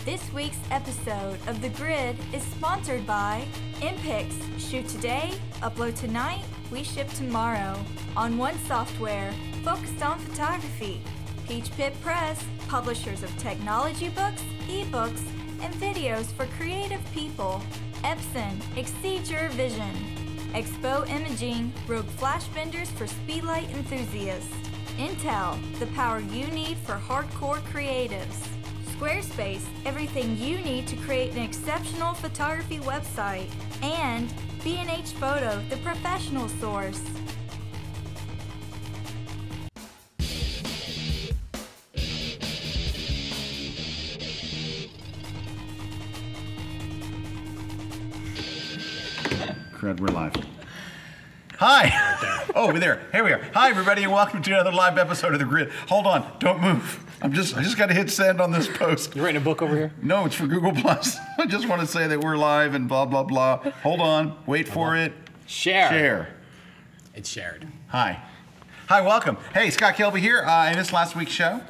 This week's episode of The Grid is sponsored by Impics. Shoot today, upload tonight, we ship tomorrow. On One Software, focused on photography. Peach Pit Press, publishers of technology books, ebooks, and videos for creative people. Epson, exceed your vision. Expo Imaging, rogue flash benders for speedlight enthusiasts. Intel, the power you need for hardcore creatives. Squarespace, everything you need to create an exceptional photography website. And B&H Photo, the professional source. Crud, we're live. Hi! Oh, we're there. Here we are. Hi, everybody, and welcome to another live episode of The Grid. Hold on, don't move. I just got to hit send on this post. You writing a book over here? No, it's for Google Plus. I just want to say that we're live and blah blah blah. Hold on, wait for it. Share. It's shared. Hi, welcome. Hey, Scott Kilby here. I missed last week's show,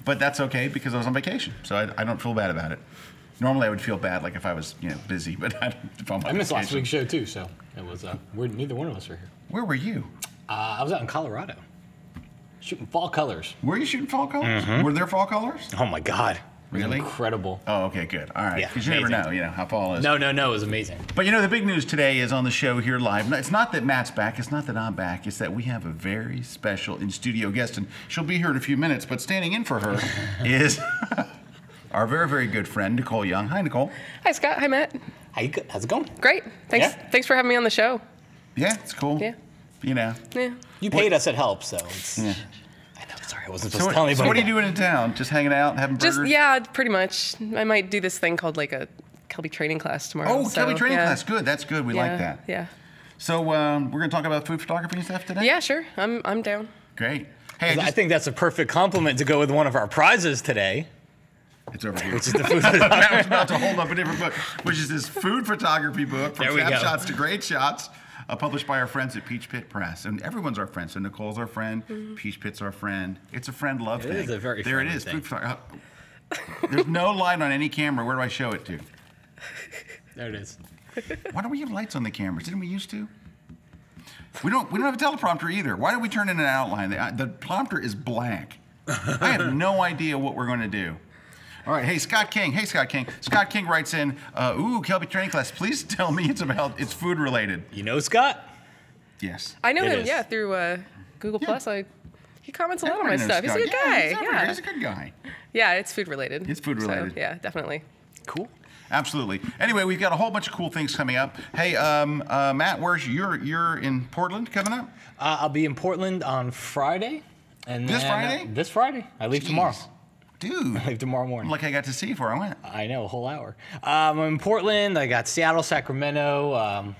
but that's okay because I was on vacation, so I don't feel bad about it. Normally, I would feel bad, like if I was, busy, but if I'm on I missed vacation. last week's show too, so it was. Neither one of us were here. Where were you? I was out in Colorado, shooting fall colors. Were you shooting fall colors? Mm-hmm. Were there fall colors? Oh my God! Really? Incredible. Oh, okay, good. All right. Yeah, Because you never know, how fall is. No, it was amazing. But the big news today is on the show here live. It's not that Matt's back. It's not that I'm back. It's that we have a very special in-studio guest, and she'll be here in a few minutes. But standing in for her is our very, very good friend, Nicole Young. Hi, Nicole. Hi, Scott. Hi, Matt. How's it going? Great. Thanks. Yeah? Thanks for having me on the show. Yeah, it's cool. Yeah. Yeah. You paid us at help, so it's. Yeah. I know. Sorry, I wasn't supposed to tell anybody. So what are you doing in town? Just hanging out, having burgers? Yeah, pretty much. I might do this thing called like a Kelby training class tomorrow. Oh, Kelby training class. Good. That's good. We like that. Yeah. So we're going to talk about food photography and stuff today? Yeah, sure. I'm down. Great. Hey, I think that's a perfect compliment to go with one of our prizes today. It's over here. Which is the food Matt was about to hold up a different book, which is this food photography book, From Snapshots to Great Shots, published by our friends at Peach Pit Press. And everyone's our friend. So Nicole's our friend, Peach Pit's our friend. It's a friend love thing. It is a very There it is. Food There's no light on any camera. Where do I show it to? There it is. Why don't we have lights on the cameras? Didn't we used to? We don't have a teleprompter either. Why don't we turn in an outline? The prompter is blank. I have no idea what we're going to do. All right, hey, Scott King. Scott King writes in, Kelby training class. Please tell me it's food related. You know Scott? Yes. I know It him, is. through Google Plus. He comments a lot on my stuff. He's a good guy. He's a good guy. Yeah, it's food related. It's food related. So, yeah, definitely. Cool. Absolutely. Anyway, we've got a whole bunch of cool things coming up. Hey, Matt, you're in Portland coming up? I'll be in Portland on Friday. And This then, Friday? This Friday. I leave tomorrow. Dude. I leave tomorrow morning. Like I got to see you before I went. I know, a whole hour. I'm in Portland. I got Seattle, Sacramento.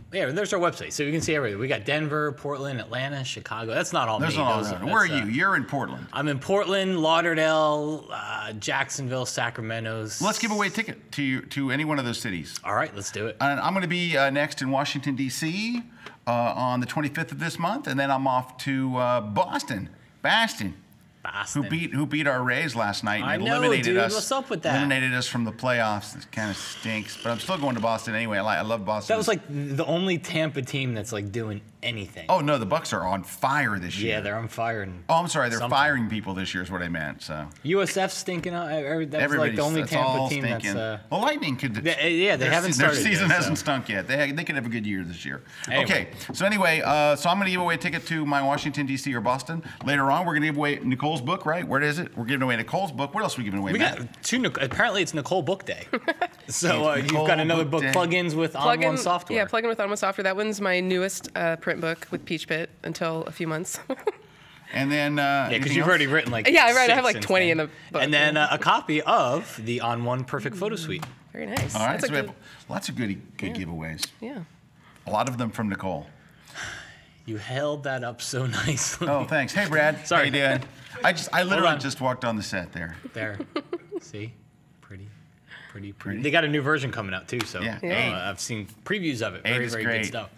There's our website, so you can see everything. We got Denver, Portland, Atlanta, Chicago. That's not all me. Where are you? You're in Portland. I'm in Portland, Lauderdale, Jacksonville, Sacramento's. Let's give away a ticket to any one of those cities. All right, let's do it. And I'm going to be next in Washington, D.C. On the 25th of this month, and then I'm off to Boston. Who beat our Rays last night and eliminated us. What's up with that? Eliminated us from the playoffs. It kind of stinks, but I'm still going to Boston anyway. I love Boston. That was like the only Tampa team that's like doing anything. Oh no, the Bucks are on fire this year. Yeah, they're on fire. Oh, I'm sorry, they're firing people this year is what I meant. So USF stinking out. That was like the only Tampa team stinking. that's. Well, Lightning could. They haven't started. Their season yet, hasn't stunk yet. They could have a good year this year. Anyway. Okay, so anyway, so I'm going to give away a ticket to my Washington D.C. or Boston later on. We're going to give away Nicole's book, right? Where is it? We're giving away Nicole's book. What else are we giving away? We Matt? got two. Apparently, it's Nicole Book Day. So you've got another book, Day. plugins with On1 software. Yeah, plugin with On1 software. That one's my newest print book with Peach Pit until a few months. And then because you've already written like I have like since 20 then. in the book. And then a copy of the On1 Perfect Photo Suite. Very nice. all right, That's so we have lots of good giveaways. Yeah. A lot of them from Nicole. You held that up so nicely. Oh, thanks. Hey, Brad. Sorry. How you doing? I literally on. just walked on the set there. There. See? Pretty. They got a new version coming out too, so Yeah. Yeah. I've seen previews of it. Eight Very, is very great. good stuff.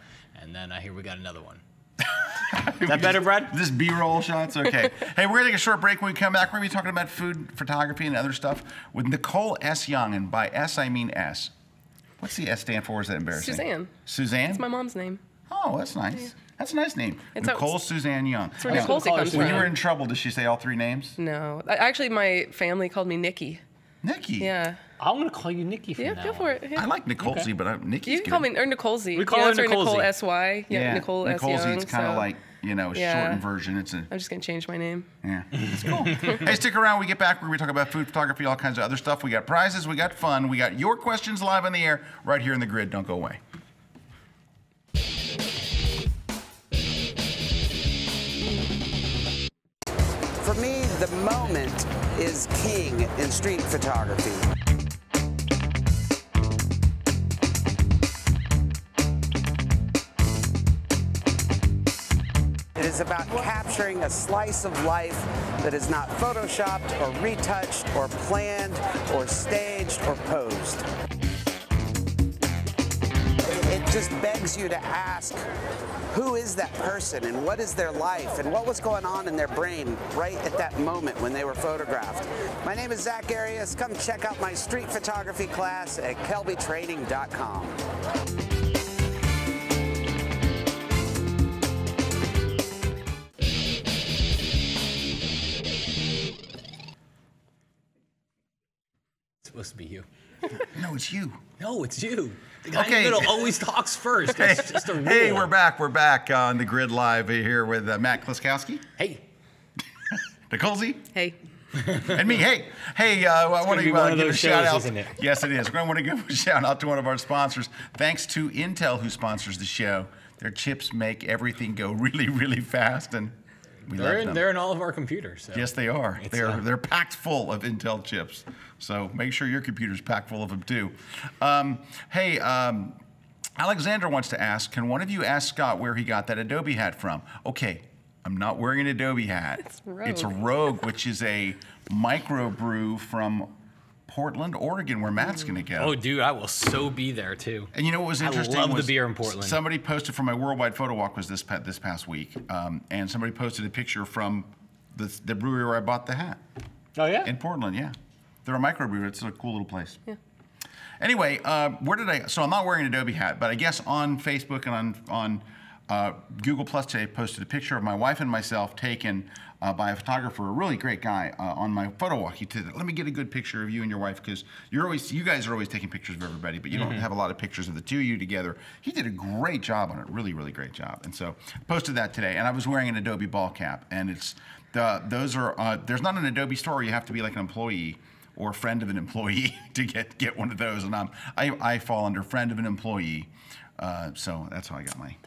And then I hear we got another one. Is that better, Brad? This B-roll shots? Okay. Hey, we're going to take a short break. When we come back, we're going to be talking about food, photography, and other stuff with Nicole S. Young. And by S, I mean S. What's the S stand for? Is that embarrassing? Suzanne. Suzanne? It's my mom's name. Oh, that's nice. Yeah. That's a nice name. Nicole Suzanne Young. That's where Nicole comes from. When you were in trouble, did she say all three names? No. Actually, my family called me Nikki. Nikki? Yeah. I'm going to call you Nikki from now. Yeah, go for it. Yeah. I like Nicole Z, but Nikki's You can call me, or Nicole Z. We call her Nicole S.Y. Yeah, Nicole S. Nicole Z, Young. it's kind of like, you know, a shortened version. I'm just going to change my name. Yeah, it's cool. Hey, stick around. We get back. We're going to talk about food photography, all kinds of other stuff. We got prizes. We got fun. We got your questions live on the air right here in the grid. Don't go away. For me, the moment is king in street photography. It is about capturing a slice of life that is not photoshopped or retouched or planned or staged or posed. It just begs you to ask, who is that person and what is their life and what was going on in their brain right at that moment when they were photographed? My name is Zach Arias. Come check out my street photography class at kelbytraining.com. It's supposed to be you. No, it's you. No, it's you. The guy in the middle always talks first. That's just a rule. Hey, we're back. We're back on the grid live here with Matt Kliskowski. Hey. Nicole Z. Hey. And me. Hey. I want to give a shout out. Isn't it? Yes, it is. We're going to want to give a shout out to one of our sponsors. Thanks to Intel, who sponsors the show. Their chips make everything go really, really fast, and they're in all of our computers. So. Yes, they are. They're packed full of Intel chips. So make sure your computer's packed full of them too. Alexander wants to ask, can one of you ask Scott where he got that Adobe hat from? Okay, I'm not wearing an Adobe hat. It's Rogue. It's a Rogue, which is a microbrew from Portland, Oregon, where Matt's going to go. Oh, dude, I will so be there too. And you know what was interesting? I love the beer in Portland. Somebody posted from my worldwide photo walk was this past week, and somebody posted a picture from the brewery where I bought the hat. Oh yeah. In Portland, yeah. They're a microbrew. It's a cool little place. Yeah. Anyway, so I'm not wearing an Adobe hat, but I guess on Facebook and on Google Plus today, I posted a picture of my wife and myself taken by a photographer, a really great guy, on my photo walk. He said, let me get a good picture of you and your wife, because you guys are always taking pictures of everybody, but you don't have a lot of pictures of the two of you together. He did a great job on it, really, really great job. And so I posted that today, and I was wearing an Adobe ball cap, and there's not an Adobe store where you have to be like an employee or a friend of an employee to get one of those, and I fall under friend of an employee, so that's how I got my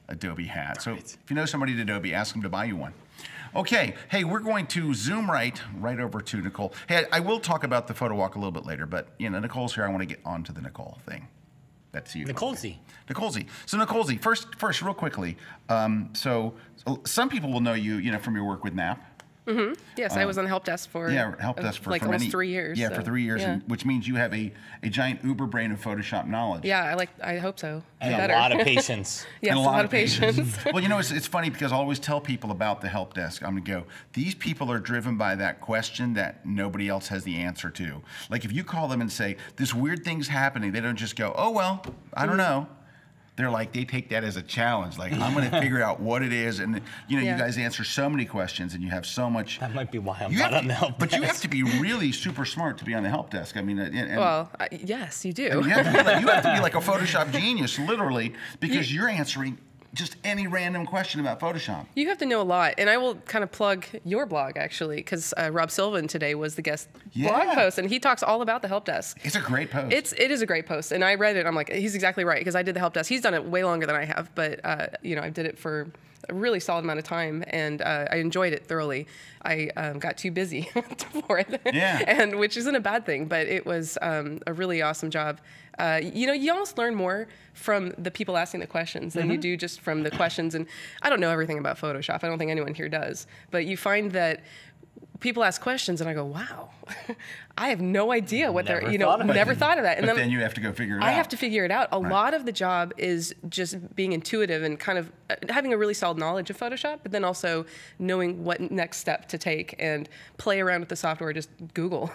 Adobe hat. So if you know somebody at Adobe, ask them to buy you one. Okay, hey, we're going to zoom right over to Nicole. Hey, I will talk about the photo walk a little bit later, but Nicole's here. I want to get on to the Nicole thing. That's you. Nicole Z. Nicole Z. So Nicole Z, first, real quickly. So some people will know you, from your work with NAP. Mm-hmm. Yes, I was on the help desk for for almost 3 years. Yeah, for 3 years, which means you have a giant uber brain of Photoshop knowledge. Yeah, I hope so. And a lot of patience. Yes, and a lot of patience. Well, it's funny because I always tell people about the help desk. I'm going to go, these people are driven by that question that nobody else has the answer to. Like if you call them and say, this weird thing's happening, they don't just go, oh, well, I don't know. They're like, they take that as a challenge. Like, I'm going to figure out what it is. And, you guys answer so many questions and you have so much. That might be why I'm not on the help desk. But you have to be really super smart to be on the help desk. I mean, yes, you do. I mean, you have to be like a Photoshop genius, literally, because you're answering just any random question about Photoshop. You have to know a lot. And I will kind of plug your blog, actually, because Rob Sylvan today was the guest blog post, and he talks all about the help desk. It's a great post. It is a great post. And I read it, and I'm like, he's exactly right, because I did the help desk. He's done it way longer than I have, but, I did it for a really solid amount of time, and I enjoyed it thoroughly. I got too busy for it, and which isn't a bad thing, but it was a really awesome job. You almost learn more from the people asking the questions than you do just from the questions. And I don't know everything about Photoshop. I don't think anyone here does. But you find that people ask questions, and I go, wow, I have no idea what Never they're, you thought know, of it. never thought of that. And But then you have to go figure it out. I have to figure it out. A lot of the job is just being intuitive and kind of having a really solid knowledge of Photoshop, but then also knowing what next step to take and play around with the software, just Google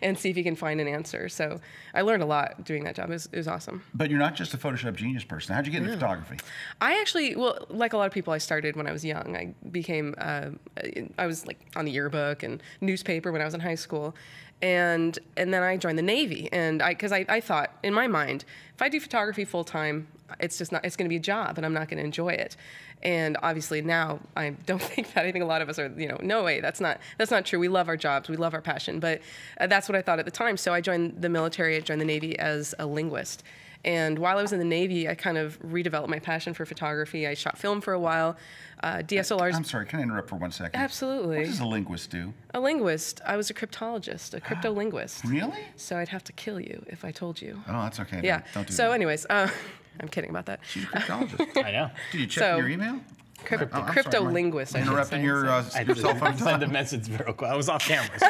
and see if you can find an answer. So I learned a lot doing that job. It was awesome. But you're not just a Photoshop genius person. How'd you get into photography? I actually, well, like a lot of people, I started when I was young. I became, I was like on the yearbook and newspaper when I was in high school. And then I joined the Navy, and because I thought in my mind, if I do photography full time, it's just not, it's going to be a job, and I'm not going to enjoy it. And obviously now I don't think that. I think a lot of us are, you know, no way, that's not true. We love our jobs, we love our passion, but that's what I thought at the time. So I joined the military, I joined the Navy as a linguist. And while I was in the Navy, I kind of redeveloped my passion for photography. I shot film for a while. DSLRs. I'm sorry, can I interrupt for 1 second? Absolutely. What does a linguist do? A linguist. I was a cryptologist, a cryptolinguist. Really? So I'd have to kill you if I told you. Oh, that's okay. Yeah. Don't do so that. anyways, I'm kidding about that. She's a cryptologist. I know. Did you check So- your email? I'm sorry, Cryptolinguist, I should interrupting say. your I cell phone. send a message real quick. I was off camera. So.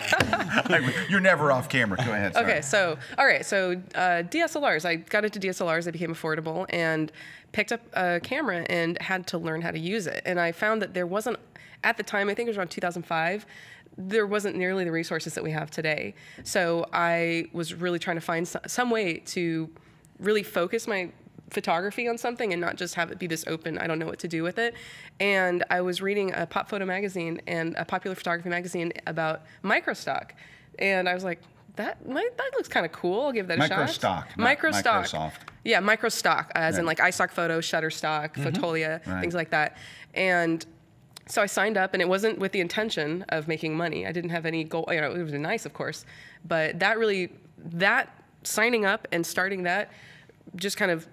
You're never off camera. Go ahead. Sorry. Okay, so all right, so DSLRs. I got into DSLRs. They became affordable, and picked up a camera and had to learn how to use it. And I found that there wasn't, at the time, I think it was around 2005. There wasn't nearly the resources that we have today. So I was really trying to find some way to really focus my photography on something and not just have it be this open, I don't know what to do with it. And I was reading a Pop Photo magazine and a popular photography magazine about microstock. And I was like, that looks kind of cool. I'll give that a shot. Microstock, not Microsoft. Yeah, microstock, as in Right. like iStock Photo, Shutterstock, Fotolia, Right. things like that. And so I signed up, and it wasn't with the intention of making money. I didn't have any goal. You know, it was nice, of course, but that signing up and starting that just kind of,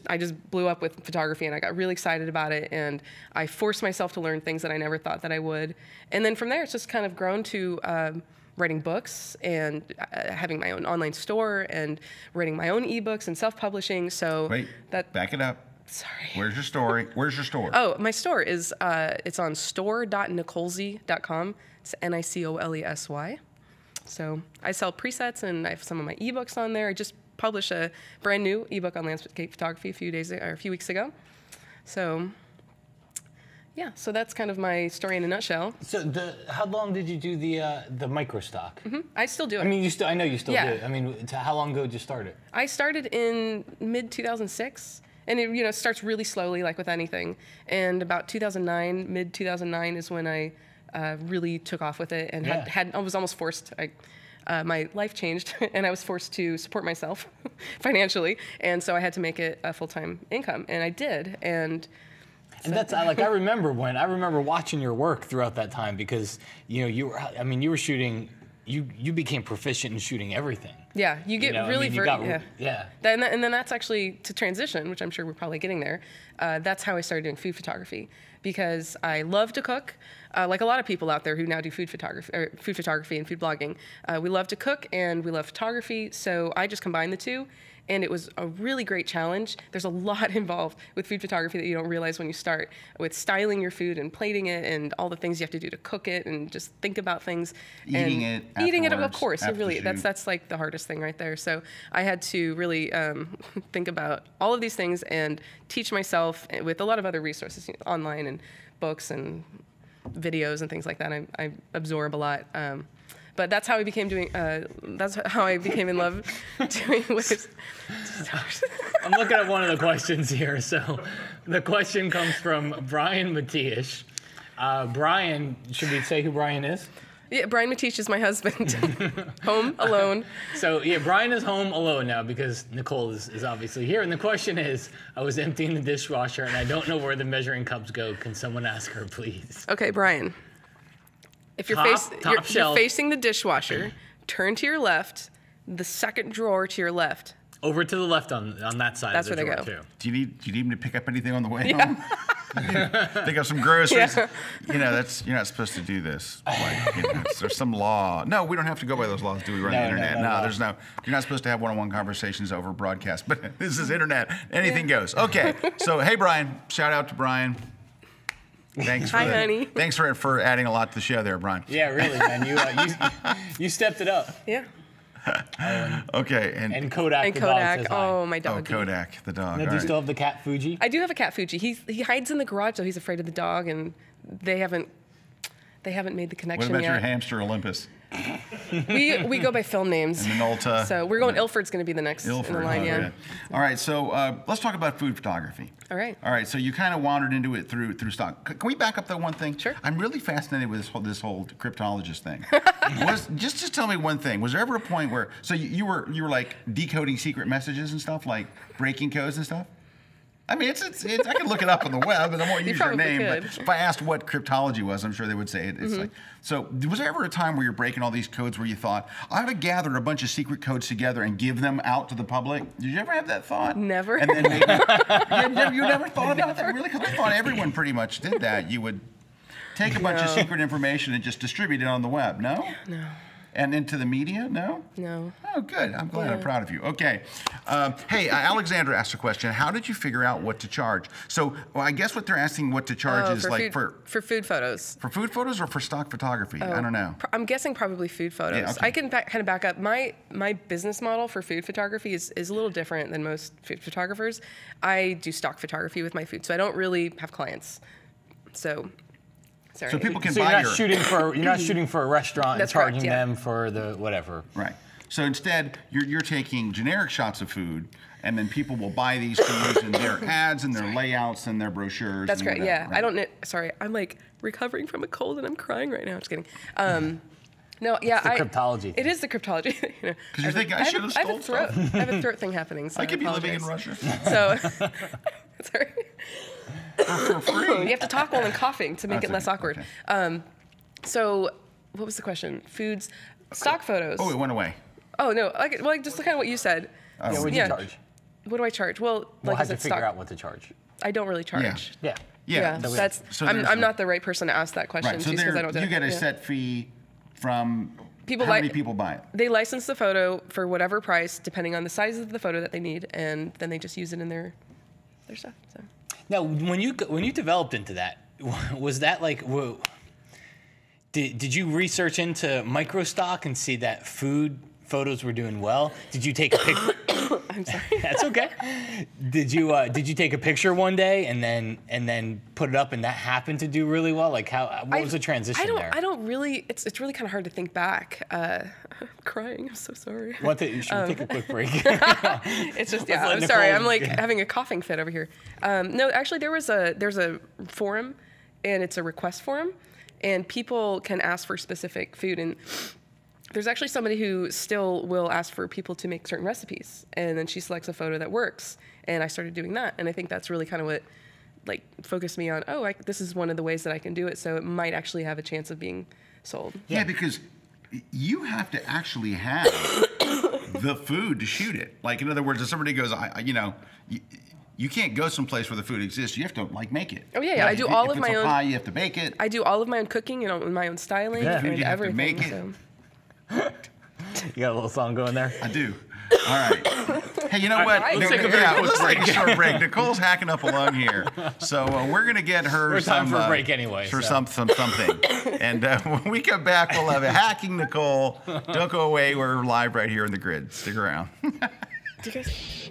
I just blew up with photography, and I got really excited about it, and I forced myself to learn things that I never thought that I would. And then from there, it's just kind of grown to writing books and having my own online store and writing my own ebooks and self-publishing. So Wait, back it up. Sorry. Where's your story? Where's your store? Oh, my store is it's on store.nicolesy.com. It's NICOLESY. So I sell presets, and I have some of my ebooks on there. I just published a brand new ebook on landscape photography a few weeks ago. So yeah, so that's kind of my story in a nutshell. So how long did you do the micro stock? I still do it. I mean, I know you still Yeah. do it. I mean, how long ago did you start it? I started in mid 2006, and it starts really slowly, like with anything. And about 2009, mid 2009 is when I really took off with it, and I was almost forced. My life changed, and I was forced to support myself financially, and so I had to make it a full-time income, and I did. And that's I remember watching your work throughout that time, because you were shooting. You became proficient in shooting everything. Yeah, you get really yeah. And then that's actually to transition, which I'm sure we're probably getting there. That's how I started doing food photography, because I love to cook. Like a lot of people out there who now do food photography and food blogging. We love to cook and we love photography, so I just combined the two. And it was a really great challenge. There's a lot involved with food photography that you don't realize when you start, with styling your food and plating it and all the things you have to do to cook it and just think about things. Eating it of course. after Really, the shoot. that's like the hardest thing right there. So I had to really think about all of these things and teach myself with a lot of other resources online and books and videos and things like that. I absorb a lot. But that's how I became that's how I became in love doing with. I'm looking at one of the questions here. So the question comes from Brian Matish. Brian, should we say who Brian is? Yeah, Brian Matish is my husband. Home alone. So yeah, Brian is home alone now because Nicole is obviously here. And the question is, I was emptying the dishwasher and I don't know where the measuring cups go. Can someone ask her, please? Okay, Brian. If you're, you're facing the dishwasher, turn to your left, the second drawer to your left. Over to the left on that side. That's of the where drawer they go. too. Do you need me to pick up anything on the way home? Pick up some groceries. Yeah. You're not supposed to do this. There's some law. No, we don't have to go by those laws. Do we run the internet? No, there's no. You're not supposed to have one-on-one conversations over broadcast. But this is internet. Anything goes. Okay. So hey, Brian. Shout out to Brian. Thanks for Hi, honey. Thanks for adding a lot to the show there, Brian. Yeah, really, man. You stepped it up. Yeah. Okay, And Kodak. And the Kodak. Dog says hi. Oh, my dog. Kodak, the dog. Now, All do you right. still have the cat Fuji? I do have a cat Fuji. He hides in the garage, though. He's afraid of the dog, and they haven't made the What connection about yet. your hamster Olympus? We go by film names. And Minolta. So we're going. Ilford's going to be the next in the line. oh, Yeah. All right, so let's talk about food photography. All right. All right, so you kind of wandered into it through stock. Can we back up that one thing? Sure. I'm really fascinated with this whole cryptologist thing. Just tell me one thing. Was there ever a point where you were like decoding secret messages and stuff, like breaking codes and stuff? I mean, it's I can look it up on the web, and I won't use your probably name. could. But if I asked what cryptology was, I'm sure they would say it. It's like, so was there ever a time where you're breaking all these codes where you thought, I ought to gather a bunch of secret codes together and give them out to the public? Did you ever have that thought? Never. And then maybe, you never thought about that, really? Because I thought everyone pretty much did that. You would take a bunch of secret information and just distribute it on the web, no? No. And into the media, no? No. Oh, good. I'm glad. I'm proud of you. Okay. Hey, Alexandra asked a question. How did you figure out what to charge? So, I guess what they're asking what to charge is like for food photos. for food photos or for stock photography? I don't know. I'm guessing probably food photos. Yeah, okay. I can kind of back up. My business model for food photography is a little different than most food photographers. I do stock photography with my food, so I don't really have clients. So, sorry. So people can So buy you're not shooting for a restaurant That's and charging correct, yeah. them for the whatever. Right. So instead, you're taking generic shots of food, and then people will buy these to use in their ads and their layouts and their brochures. That's and correct. whatever, Yeah. right? I don't know. Sorry. I'm like recovering from a cold and I'm crying right now. Just kidding. No, yeah. It's the cryptology It is the cryptology. You know, 'Cause you think I should have stole stuff. I have a throat thing happening. So I could be living in apologize. Russia. So, sorry. For free. You have to talk while I'm coughing to make That's it less okay, awkward. okay. So, what was the question? Foods, stock photos. Oh, it went away. Oh no, like just kind of what you said. Yeah, what do you charge? What do I charge? Well, Well, like how'd is you it figure stock? out what to charge? I don't really charge. Yeah. Yeah. That's. So I'm there's not the right person to ask that question. Right. So just 'cause I don't do you it. get a Yeah. set fee from People how like- many people buy it? They license the photo for whatever price, depending on the size of the photo that they need, and then they just use it in their stuff. So. Now, when you developed into that, was that like, did you research into microstock and see that food photos were doing well? Did you take a picture? I'm sorry. That's okay. Did you take a picture one day and then put it up and that happened to do really well? Like what was the transition there? I don't really. It's really kind of hard to think back. I'm crying. I'm so sorry. Should we take a quick break? It's just Let's yeah. let I'm sorry. Nicole I'm like get- having a coughing fit over here. No, actually, there's a forum, and it's a request forum, and people can ask for specific food. And there's actually somebody who still will ask for people to make certain recipes, and then she selects a photo that works. And I started doing that, and I think that's really kind of what like focused me on. Oh, this is one of the ways that I can do it, so it might actually have a chance of being sold. Yeah, because you have to actually have the food to shoot it. Like, in other words, if somebody goes, you can't go someplace where the food exists. You have to like make it. Oh yeah. I do all of my If it's a own. pie, you have to bake it. I do all of my own cooking and my own styling Yeah. and You have to everything. make it. So. You got a little song going there? I do. All right. Hey, you know what? right. Let's take a very Let's quick take a short break. Nicole's hacking up a lung here, so we're gonna get her We're time some for a break anyway, for so. something. And when we come back, we'll have a hacking Nicole. Don't go away. We're live right here in the grid. Stick around. Do you guys?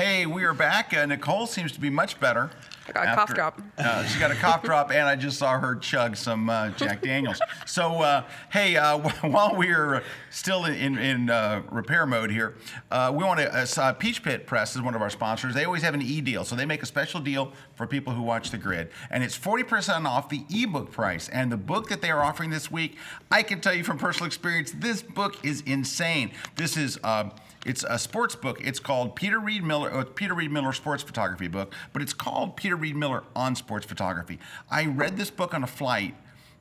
Hey, we are back. Nicole seems to be much better. I got a cough drop. She got a cough drop, and I just saw her chug some Jack Daniels. So, hey, while we're still in repair mode here, we want to, Peach Pit Press is one of our sponsors. They always have an e-deal, so they make a special deal for people who watch The Grid, and it's 40% off the ebook price. And the book that they are offering this week, I can tell you from personal experience, this book is insane. This is... it's a sports book. It's called Peter Reed Miller Sports Photography book, but it's called Peter Reed Miller on Sports Photography. I read this book on a flight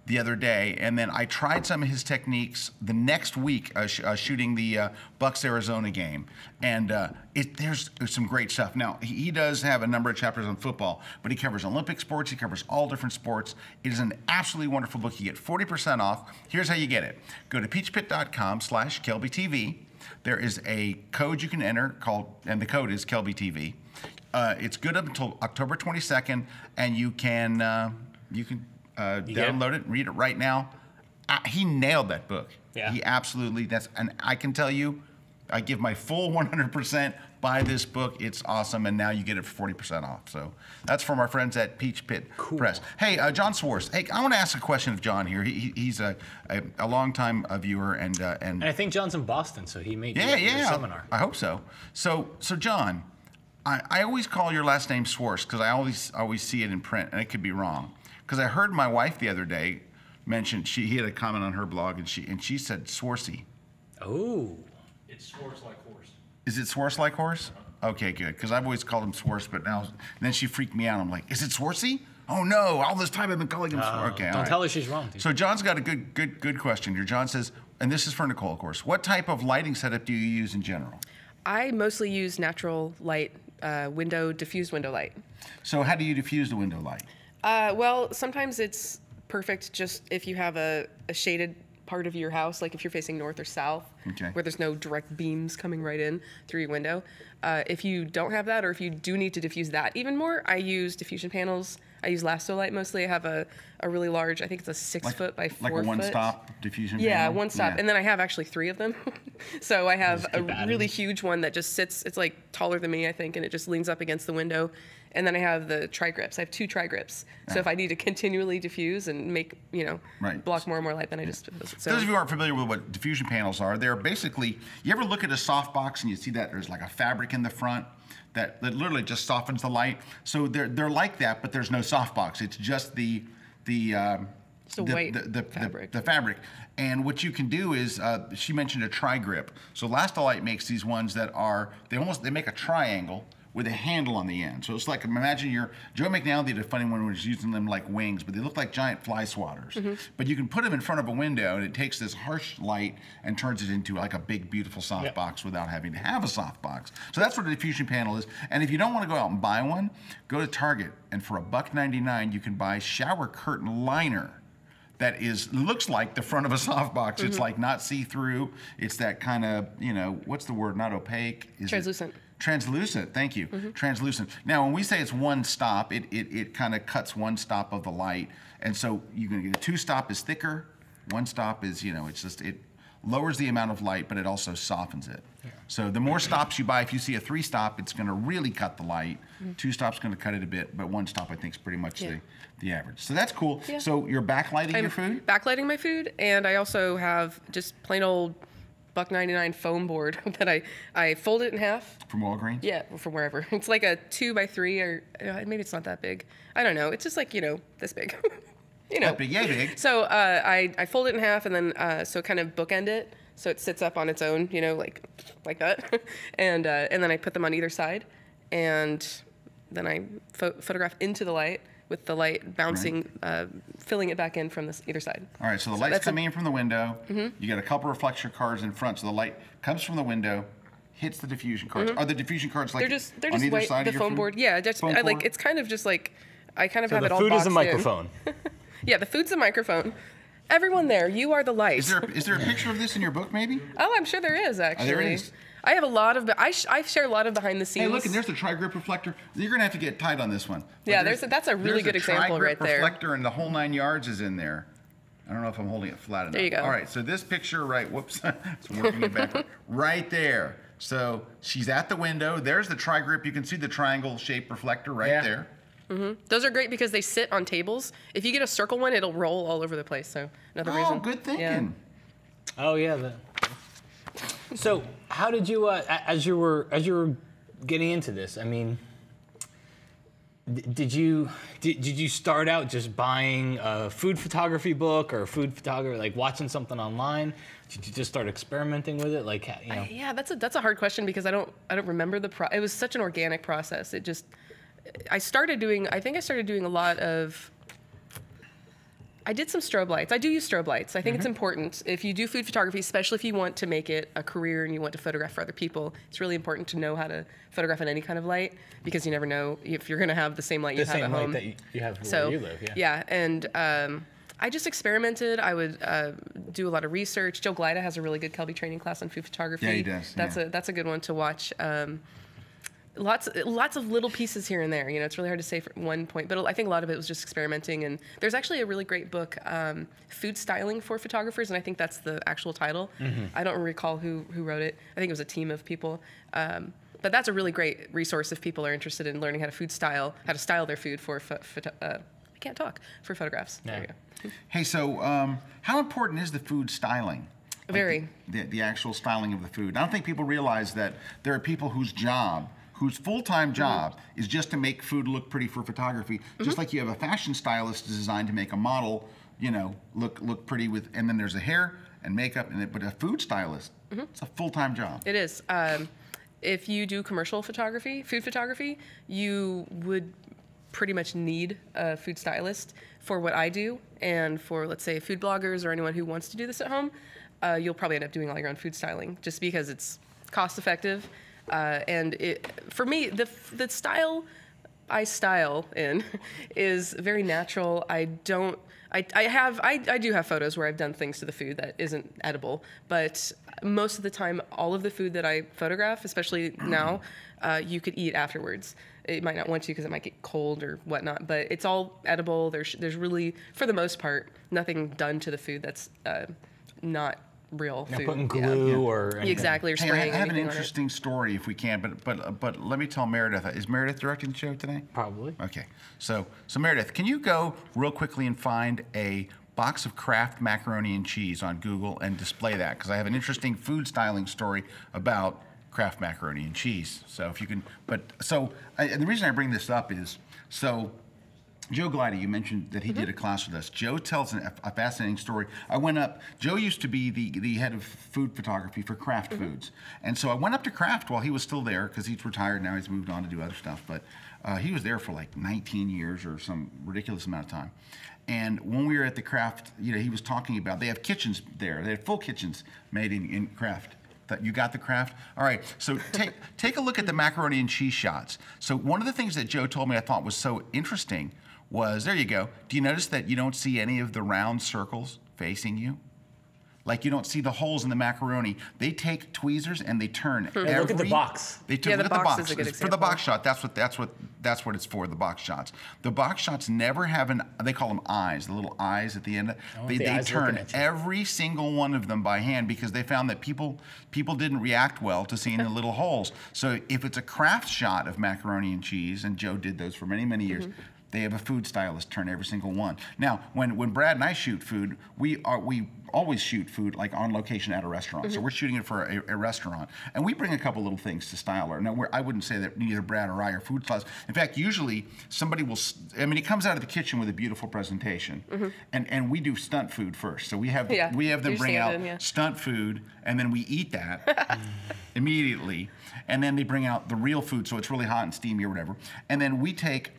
the other day, and then I tried some of his techniques the next week shooting the Bucks-Arizona game. And there's some great stuff. Now, he does have a number of chapters on football, but he covers Olympic sports. He covers all different sports. It is an absolutely wonderful book. You get 40% off. Here's how you get it. Go to peachpit.com/KelbyTV. There is a code you can enter and the code is KelbyTV. It's good up until October 22nd, and you can download it and read it right now. He nailed that book. Yeah. He absolutely, and I can tell you, I give my full 100%. Buy this book. It's awesome, and now you get it for 40% off. So that's from our friends at Peach Pit Press. Hey, John Swartz. Hey, I want to ask a question of John here. He's a longtime viewer, and I think John's in Boston, so he may do a seminar. I hope so. So John, I always call your last name Swartz because I always see it in print, and it could be wrong. Because I heard my wife the other day mention he had a comment on her blog, and she said Swartzy. Oh. It's Swartz like horse. Is it Swartz like horse? Okay, good. Because I've always called him Swartz, but now then she freaked me out. I'm like, is it Swartzy? Oh no! All this time I've been calling him Swartz. Okay, don't tell her she's wrong. Dude. So John's got a good question here. John says, and this is for Nicole, of course. What type of lighting setup do you use in general? I mostly use natural light, diffused window light. So how do you diffuse the window light? Well, sometimes it's perfect just if you have a shaded part of your house, like if you're facing north or south, where there's no direct beams coming right in through your window. If you don't have that, or if you do need to diffuse that even more, I use diffusion panels. I use Lasso light mostly. I have a really large, I think it's a 6 foot by 4 foot. Like a one-stop diffusion panel? Yeah, one stop. Yeah. And then I have actually 3 of them. So I have a really huge one that just sits, it's like taller than me, I think, and it just leans up against the window. And then I have the tri-grips. I have 2 tri-grips. So if I need to continually diffuse and make, block more and more light, then I just... So those of you who aren't familiar with what diffusion panels are, they're basically, you ever look at a softbox and you see that there's like a fabric in the front that literally just softens the light? So they're like that, but there's no softbox. It's just the fabric. And what you can do is, she mentioned a tri-grip. So Lastolite makes these ones that are, they make a triangle with a handle on the end. So it's like, imagine Joe McNally did a funny one where he's using them like wings, but they look like giant fly swatters. Mm-hmm. But you can put them in front of a window, and it takes this harsh light and turns it into like a big, beautiful softbox without having to have a softbox. So that's what a diffusion panel is. And if you don't want to go out and buy one, go to Target, and for $1.99, you can buy shower curtain liner that looks like the front of a softbox. Mm-hmm. It's like not see-through. It's that kind of, what's the word? Not opaque. Translucent. Translucent, thank you. Mm-hmm. Translucent. Now, when we say it's one stop, it kind of cuts one stop of the light. And so you're going to get a 2-stop is thicker. 1 stop is, it lowers the amount of light, but it also softens it. Yeah. So the more stops you buy, if you see a 3-stop, it's going to really cut the light. Mm-hmm. 2-stop's going to cut it a bit, but 1 stop, I think, is pretty much the average. So that's cool. Yeah. So you're backlighting your food? Backlighting my food, and I also have just plain old $1.99 foam board that I fold it in half. From Walgreens? Yeah, from wherever. It's like a 2x3, or maybe it's not that big. I don't know. It's just like, this big. That big, yeah, big. So I fold it in half, and then so kind of bookend it so it sits up on its own, like that. And then I put them on either side, and then I photograph into the light, with the light bouncing, filling it back in from either side. All right, so the light's coming in from the window. Mm-hmm. You got a couple reflector cards in front, so the light comes from the window, hits the diffusion cards. Mm-hmm. Are the diffusion cards like they're on just either white, side the of your foam board? Yeah, it's kind of just like, I kind of have it all boxed in. The food is a microphone. Yeah, the food's a microphone. Everyone there, you are the light. Is there a picture of this in your book, maybe? Oh, I'm sure there is, actually. There is. I have a lot of, I share a lot of behind the scenes. Hey, look, and there's the tri-grip reflector. You're going to have to get tight on this one. Yeah, that's a really good example right there. There's a reflector, and the whole 9 yards is in there. I don't know if I'm holding it flat enough. There you go. All right, so this picture, whoops, so I'm working it backward. Right there. So she's at the window. There's the tri-grip. You can see the triangle-shaped reflector right there. Those are great because they sit on tables. If you get a circle one, it'll roll all over the place. So another reason. Oh, good thinking. Yeah. Oh yeah. So how did you, as you were getting into this? I mean, did you start out just buying a food photography book or a food photography, like watching something online? Did you just start experimenting with it, like you know? Yeah, that's a hard question because I don't remember it was such an organic process. It just I started doing a lot of. I did some strobe lights. I do use strobe lights. I think it's important. If you do food photography, especially if you want to make it a career and you want to photograph for other people, it's really important to know how to photograph in any kind of light because you never know if you're going to have the same light you have at home. The same light that you have where you live, yeah. Yeah, and I just experimented. I would do a lot of research. Joe Glida has a really good Kelby training class on food photography. Yeah, he does. That's a good one to watch. Lots of little pieces here and there. You know, it's really hard to say from one point, but I think a lot of it was just experimenting. And there's actually a really great book, Food Styling for Photographers, and I think that's the actual title. I don't recall who wrote it. I think it was a team of people. But that's a really great resource if people are interested in learning how to style their food for for photographs. Yeah. There you go. Hey, so how important is the food styling? Very. The actual styling of the food. I don't think people realize that there are people whose full-time job is just to make food look pretty for photography. Just like you have a fashion stylist designed to make a model, you know, look pretty with, and then there's a hair and makeup, but a food stylist, it's a full-time job. It is. If you do commercial photography, food photography, you would pretty much need a food stylist for what I do, and for, let's say, food bloggers or anyone who wants to do this at home, you'll probably end up doing all your own food styling just because it's cost effective. And for me, the style I style in is very natural. I do have photos where I've done things to the food that isn't edible, but most of the time, all of the food that I photograph, especially now, you could eat afterwards. It might not want to because it might get cold or whatnot, but it's all edible. There's really, for the most part, nothing done to the food that's not real food. Putting glue or anything. Exactly, or Hey, spraying I have an anything on it. interesting story if we can, but let me tell Meredith. Is Meredith directing the show today? Probably. Okay. So Meredith, can you go real quickly and find a box of Kraft macaroni and cheese on Google and display that? Because I have an interesting food styling story about Kraft macaroni and cheese. So if you can, and the reason I bring this up is, Joe Glida, you mentioned that he did a class with us. Joe tells a fascinating story. I went up, Joe used to be the head of food photography for Kraft Foods. And so I went up to Kraft while he was still there, because he's retired now, he's moved on to do other stuff. But he was there for like 19 years or some ridiculous amount of time. And when we were at the Kraft, you know, he was talking about, they have kitchens there. They have full kitchens made in Kraft. You got the Kraft? All right, so take a look at the macaroni and cheese shots. So one of the things that Joe told me I thought was so interesting was, there you go. Do you notice that you don't see any of the round circles facing you? Like you don't see the holes in the macaroni. They take tweezers and they turn every. Look at the box. They Yeah, look the at the box box. is a good For the example. box shot, that's what it's for. The box shots. The box shots never have they call them eyes. The little eyes at the end. They eyes turn looking at you. every single one of them by hand because they found that people didn't react well to seeing the little holes. So if it's a Kraft shot of macaroni and cheese, and Joe did those for many years. They have a food stylist turn every single one. Now, when Brad and I shoot food, we always shoot food like on location at a restaurant. So we're shooting it for a restaurant, and we bring a couple little things to style her. Now, I wouldn't say that neither Brad or I are food stylists. In fact, usually somebody will. I mean, he comes out of the kitchen with a beautiful presentation, and we do stunt food first. So we have them do bring out stand-in, yeah. stunt food, and then we eat that immediately, and then they bring out the real food, so it's really hot and steamy or whatever, and then we take.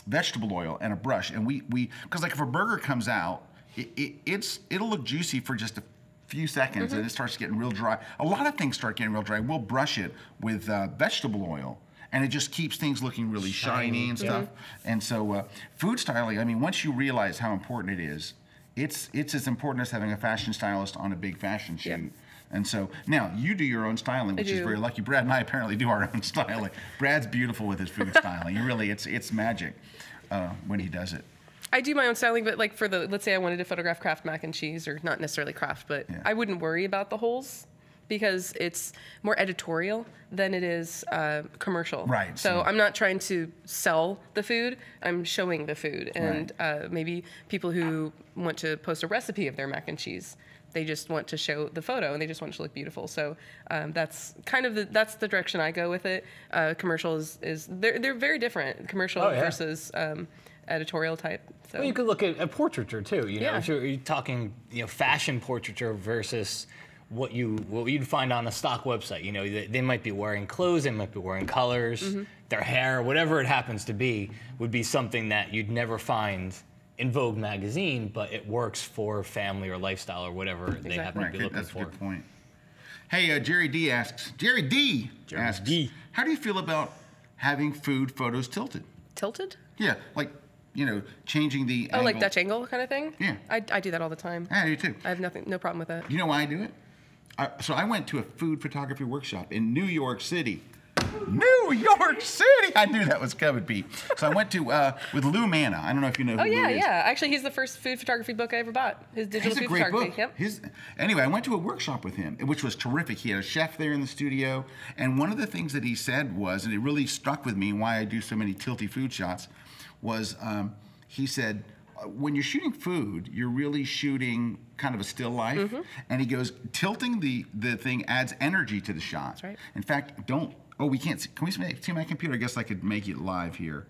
Vegetable oil and a brush, and we because like if a burger comes out, it'll look juicy for just a few seconds, and it starts getting real dry. A lot of things start getting real dry. We'll brush it with vegetable oil, and it just keeps things looking really shiny and stuff. And so food styling, I mean, once you realize how important it is, it's as important as having a fashion stylist on a big fashion shoot. Yeah. And so now you do your own styling, which is very lucky. Brad and I apparently do our own styling. Brad's beautiful with his food styling. He really, it's magic when he does it. I do my own styling, but like let's say I wanted to photograph Kraft mac and cheese, or not necessarily Kraft, but I wouldn't worry about the holes because it's more editorial than it is commercial. Right. So I'm not trying to sell the food. I'm showing the food. And maybe people who want to post a recipe of their mac and cheese, they just want to show the photo and they just want it to look beautiful. So that's kind of that's the direction I go with it. Commercial is they're very different. Commercial versus editorial type. So. Well, you could look at portraiture too. You know, Yeah. if you're talking, fashion portraiture versus what you'd find on a stock website. You know, they might be wearing clothes, they might be wearing colors, their hair, whatever it happens to be, would be something that you'd never find in Vogue magazine, but it works for family or lifestyle or whatever they happen to be looking That's for. a good point. Hey, Jerry D asks, how do you feel about having food photos tilted? Tilted? Yeah, like, changing the Oh, angle. like Dutch angle kind of thing? Yeah. I do that all the time. I do too. I have no problem with that. You know why I do it? So I went to a food photography workshop in New York City. New York City! I knew that was coming, Pete. So I went to, with Lou Manna. I don't know if you know who Oh, yeah, Lou is. yeah. Actually, he's the first food photography book I ever bought. His digital He's a food great photography. book. Yep. Anyway, I went to a workshop with him, which was terrific. He had a chef there in the studio, and one of the things that he said was, and it really stuck with me, why I do so many tilty food shots, was he said, when you're shooting food, you're really shooting kind of a still life. And he goes, tilting the thing adds energy to the shot. That's right. In fact, we can't see. Can we see my computer? I guess I could make it live here.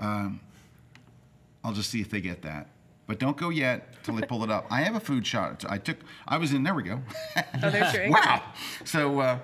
I'll just see if they get that. But don't go yet till they pull it up. I have a food shot. I was in, there we go. Oh, there's your angle. Wow. So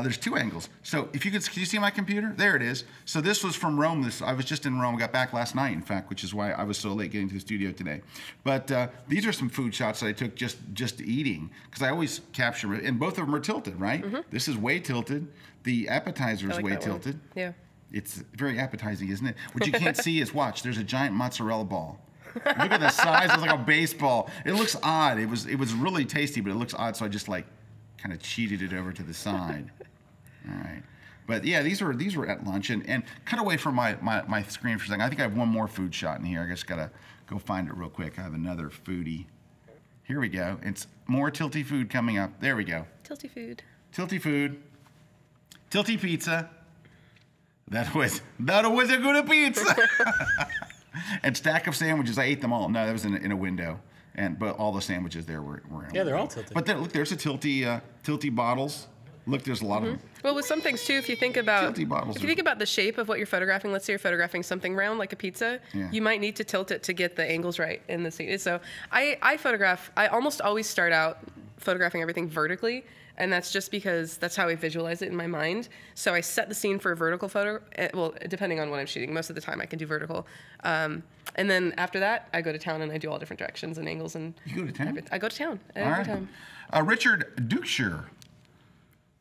there's two angles. So if you can you see my computer? There it is. So this was from Rome. I was just in Rome. I got back last night, in fact, which is why I was so late getting to the studio today. But these are some food shots that I took just eating, because I always capture it. And both of them are tilted, right? This is way tilted. The appetizer is I like way that one. tilted. Yeah. It's very appetizing, isn't it? What you can't see is, watch, there's a giant mozzarella ball. Look at the size, it's like a baseball. It looks odd. It was really tasty, but it looks odd, so I just kind of cheated it over to the side. All right. But yeah, these were at lunch, and cut away from my screen for a second. I think I have one more food shot in here. I just gotta go find it real quick. I have another foodie. Here we go. It's more tilty food coming up. There we go. Tilty food. Tilty food. Tilty pizza. That was a good pizza. And stack of sandwiches. I ate them all. No, that was in a window. But all the sandwiches there were in a window. they're all tilted. But look, there's a tilty bottles. Look, there's a lot of them. Well, with some things too, if you think about Tilty bottles the shape of what you're photographing, let's say you're photographing something round like a pizza, Yeah. you might need to tilt it to get the angles right in the scene. So I almost always start out photographing everything vertically, and that's just because that's how I visualize it in my mind. So I set the scene for a vertical photo. Well, depending on what I'm shooting, most of the time I can do vertical. And then after that, I go to town and I do all different directions and angles and. You go to town? I go to town All every right. time. Richard Dukeshire.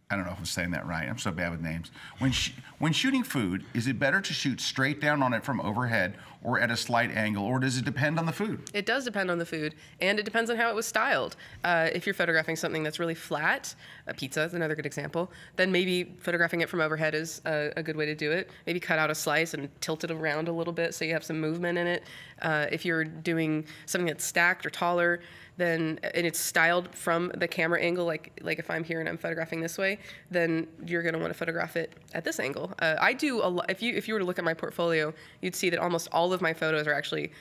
I don't know if I'm saying that right. I'm so bad with names. When shooting food, is it better to shoot straight down on it from overhead or at a slight angle, or does it depend on the food? It does depend on the food, and it depends on how it was styled. If you're photographing something that's really flat, a pizza is another good example, then maybe photographing it from overhead is a good way to do it. Maybe cut out a slice and tilt it around a little bit so you have some movement in it. If you're doing something that's stacked or taller, and it's styled from the camera angle, like if I'm here and I'm photographing this way, then you're going to want to photograph it at this angle. I do a lot. If you were to look at my portfolio, you'd see that almost all of my photos are actually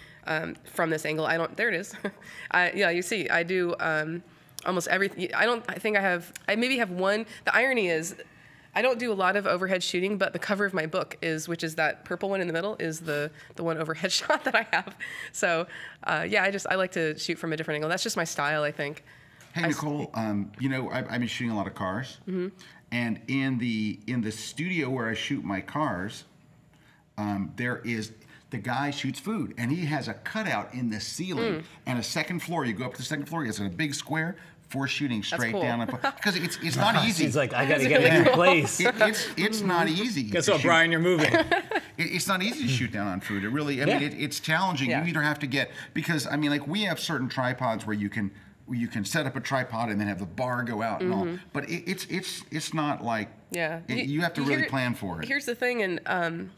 from this angle. There it is. Yeah, you see, I do almost everything. I maybe have one. The irony is, I don't do a lot of overhead shooting, but the cover of my book which is that purple one in the middle, is the one overhead shot that I have. So yeah, I like to shoot from a different angle. That's just my style, I think. Hey, Nicole, I've been shooting a lot of cars, and in the studio where I shoot my cars, the guy shoots food, and he has a cutout in the ceiling and a second floor. You go up to the second floor, it's in a big square for shooting straight cool. down, because it's not easy. He's like, I gotta get a new place. It's not easy. Guess to what, shoot. Brian? You're moving. It's not easy to shoot down on food. It really, I mean, it's challenging. Yeah. You either have to because we have certain tripods where you can set up a tripod and then have the bar go out and all. But it's not like, Yeah. you have to really plan for it. Here's the thing, and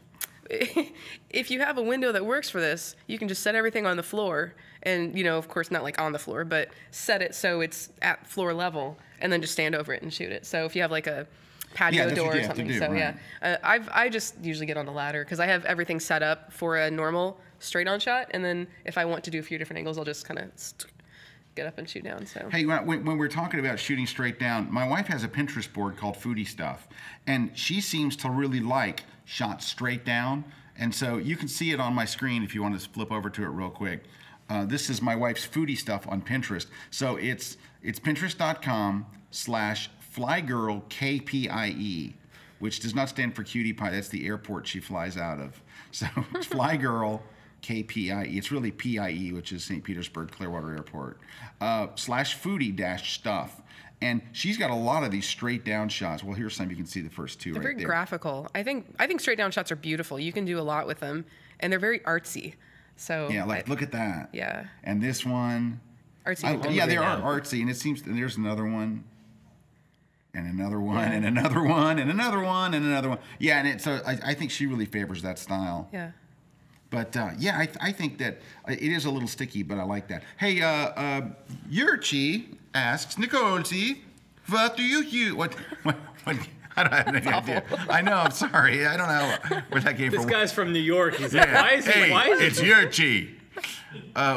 if you have a window that works for this, you can just set everything on the floor and, of course, not like on the floor, but set it so it's at floor level and then just stand over it and shoot it. So if you have like a patio door or something. I just usually get on the ladder because I have everything set up for a normal straight-on shot. And then if I want to do a few different angles, I'll just kind of get up and shoot down. So hey, when we're talking about shooting straight down, my wife has a Pinterest board called Foodie Stuff, and she seems to really like shots straight down. And so you can see it on my screen if you want to flip over to it real quick. This is my wife's Foodie Stuff on Pinterest. So it's pinterest.com/flygirlkpie, which does not stand for cutie pie. That's the airport she flies out of. So it's flygirl. KPIE. It's really PIE, which is St. Petersburg Clearwater Airport, /foodie-stuff. And she's got a lot of these straight down shots. Well, here's some. You can see the first two. They're right very there. graphical. I think straight down shots are beautiful. You can do a lot with them, and they're very artsy. So yeah, look at that. Yeah. And this one. Artsy. Yeah, they are artsy, and it seems. And there's another one. And another one, and another one, and another one, and another one. Yeah, and so I think she really favors that style. Yeah. But I think that it is a little sticky, but I like that. Hey, Yurchi asks, Nicole S, what do you use? What I don't have any idea. I know, I'm sorry. I don't know where that came from. This guy's from New York. He's like, why is it's Yurchi.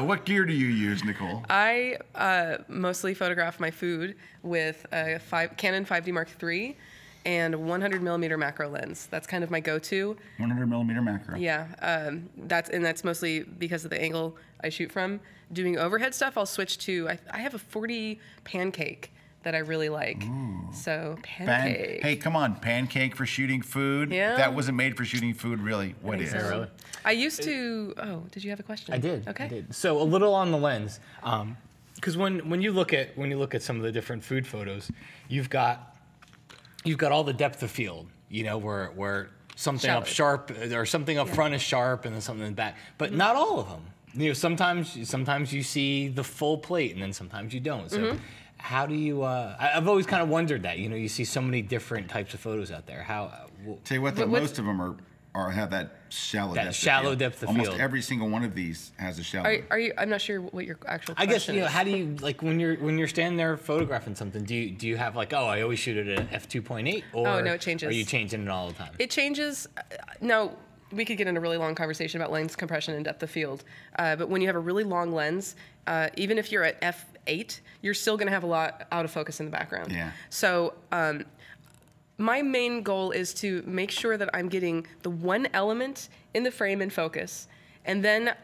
What gear do you use, Nicole? I mostly photograph my food with a Canon 5D Mark III and 100mm macro lens. That's kind of my go-to. 100mm macro. Yeah, that's mostly because of the angle I shoot from. Doing overhead stuff, I'll switch to, I have a 40 pancake that I really like. Ooh. So pancake. Hey, come on, pancake for shooting food? Yeah. That wasn't made for shooting food, really. What is? So. Really? I used to, did you have a question? I did. Okay. I did. So a little on the lens, because when you look at some of the different food photos, you've got all the depth of field, where something Shallow. up sharp or something up front is sharp and then something in the back, but not all of them. Sometimes you see the full plate and then sometimes you don't. So how do you? I've always kind of wondered that. You see so many different types of photos out there. Tell you what, most of them have that shallow depth of field. Almost every single one of these has a shallow. Are you? I'm not sure what your actual I question guess is. how do you when you're standing there photographing something? Do you have like, I always shoot at an f2.8, or no, it changes. Are you changing it all the time? It changes. Now we could get into a really long conversation about lens compression and depth of field, but when you have a really long lens, even if you're at f8, you're still going to have a lot out of focus in the background. Yeah. So. My main goal is to make sure that I'm getting the one element in the frame in focus, and then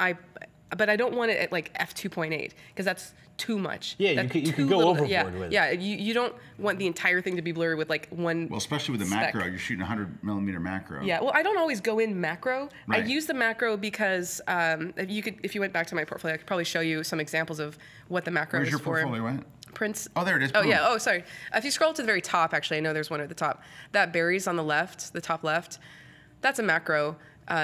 but I don't want it at like f2.8 because that's too much. Yeah, that's you could go little, overboard with it. Yeah, you don't want the entire thing to be blurry with like one. Well, especially with the spec. macro, you're shooting 100mm macro. Yeah, well, I don't always go in macro. Right. I use the macro because if you went back to my portfolio, I could probably show you some examples of what the macro Where's is your for. portfolio at? Prints. Oh, there it is. Oh, Boom. yeah. Oh, sorry. If you scroll to the very top, actually, I know there's one at the top. That berries on the left, the top left, that's a macro.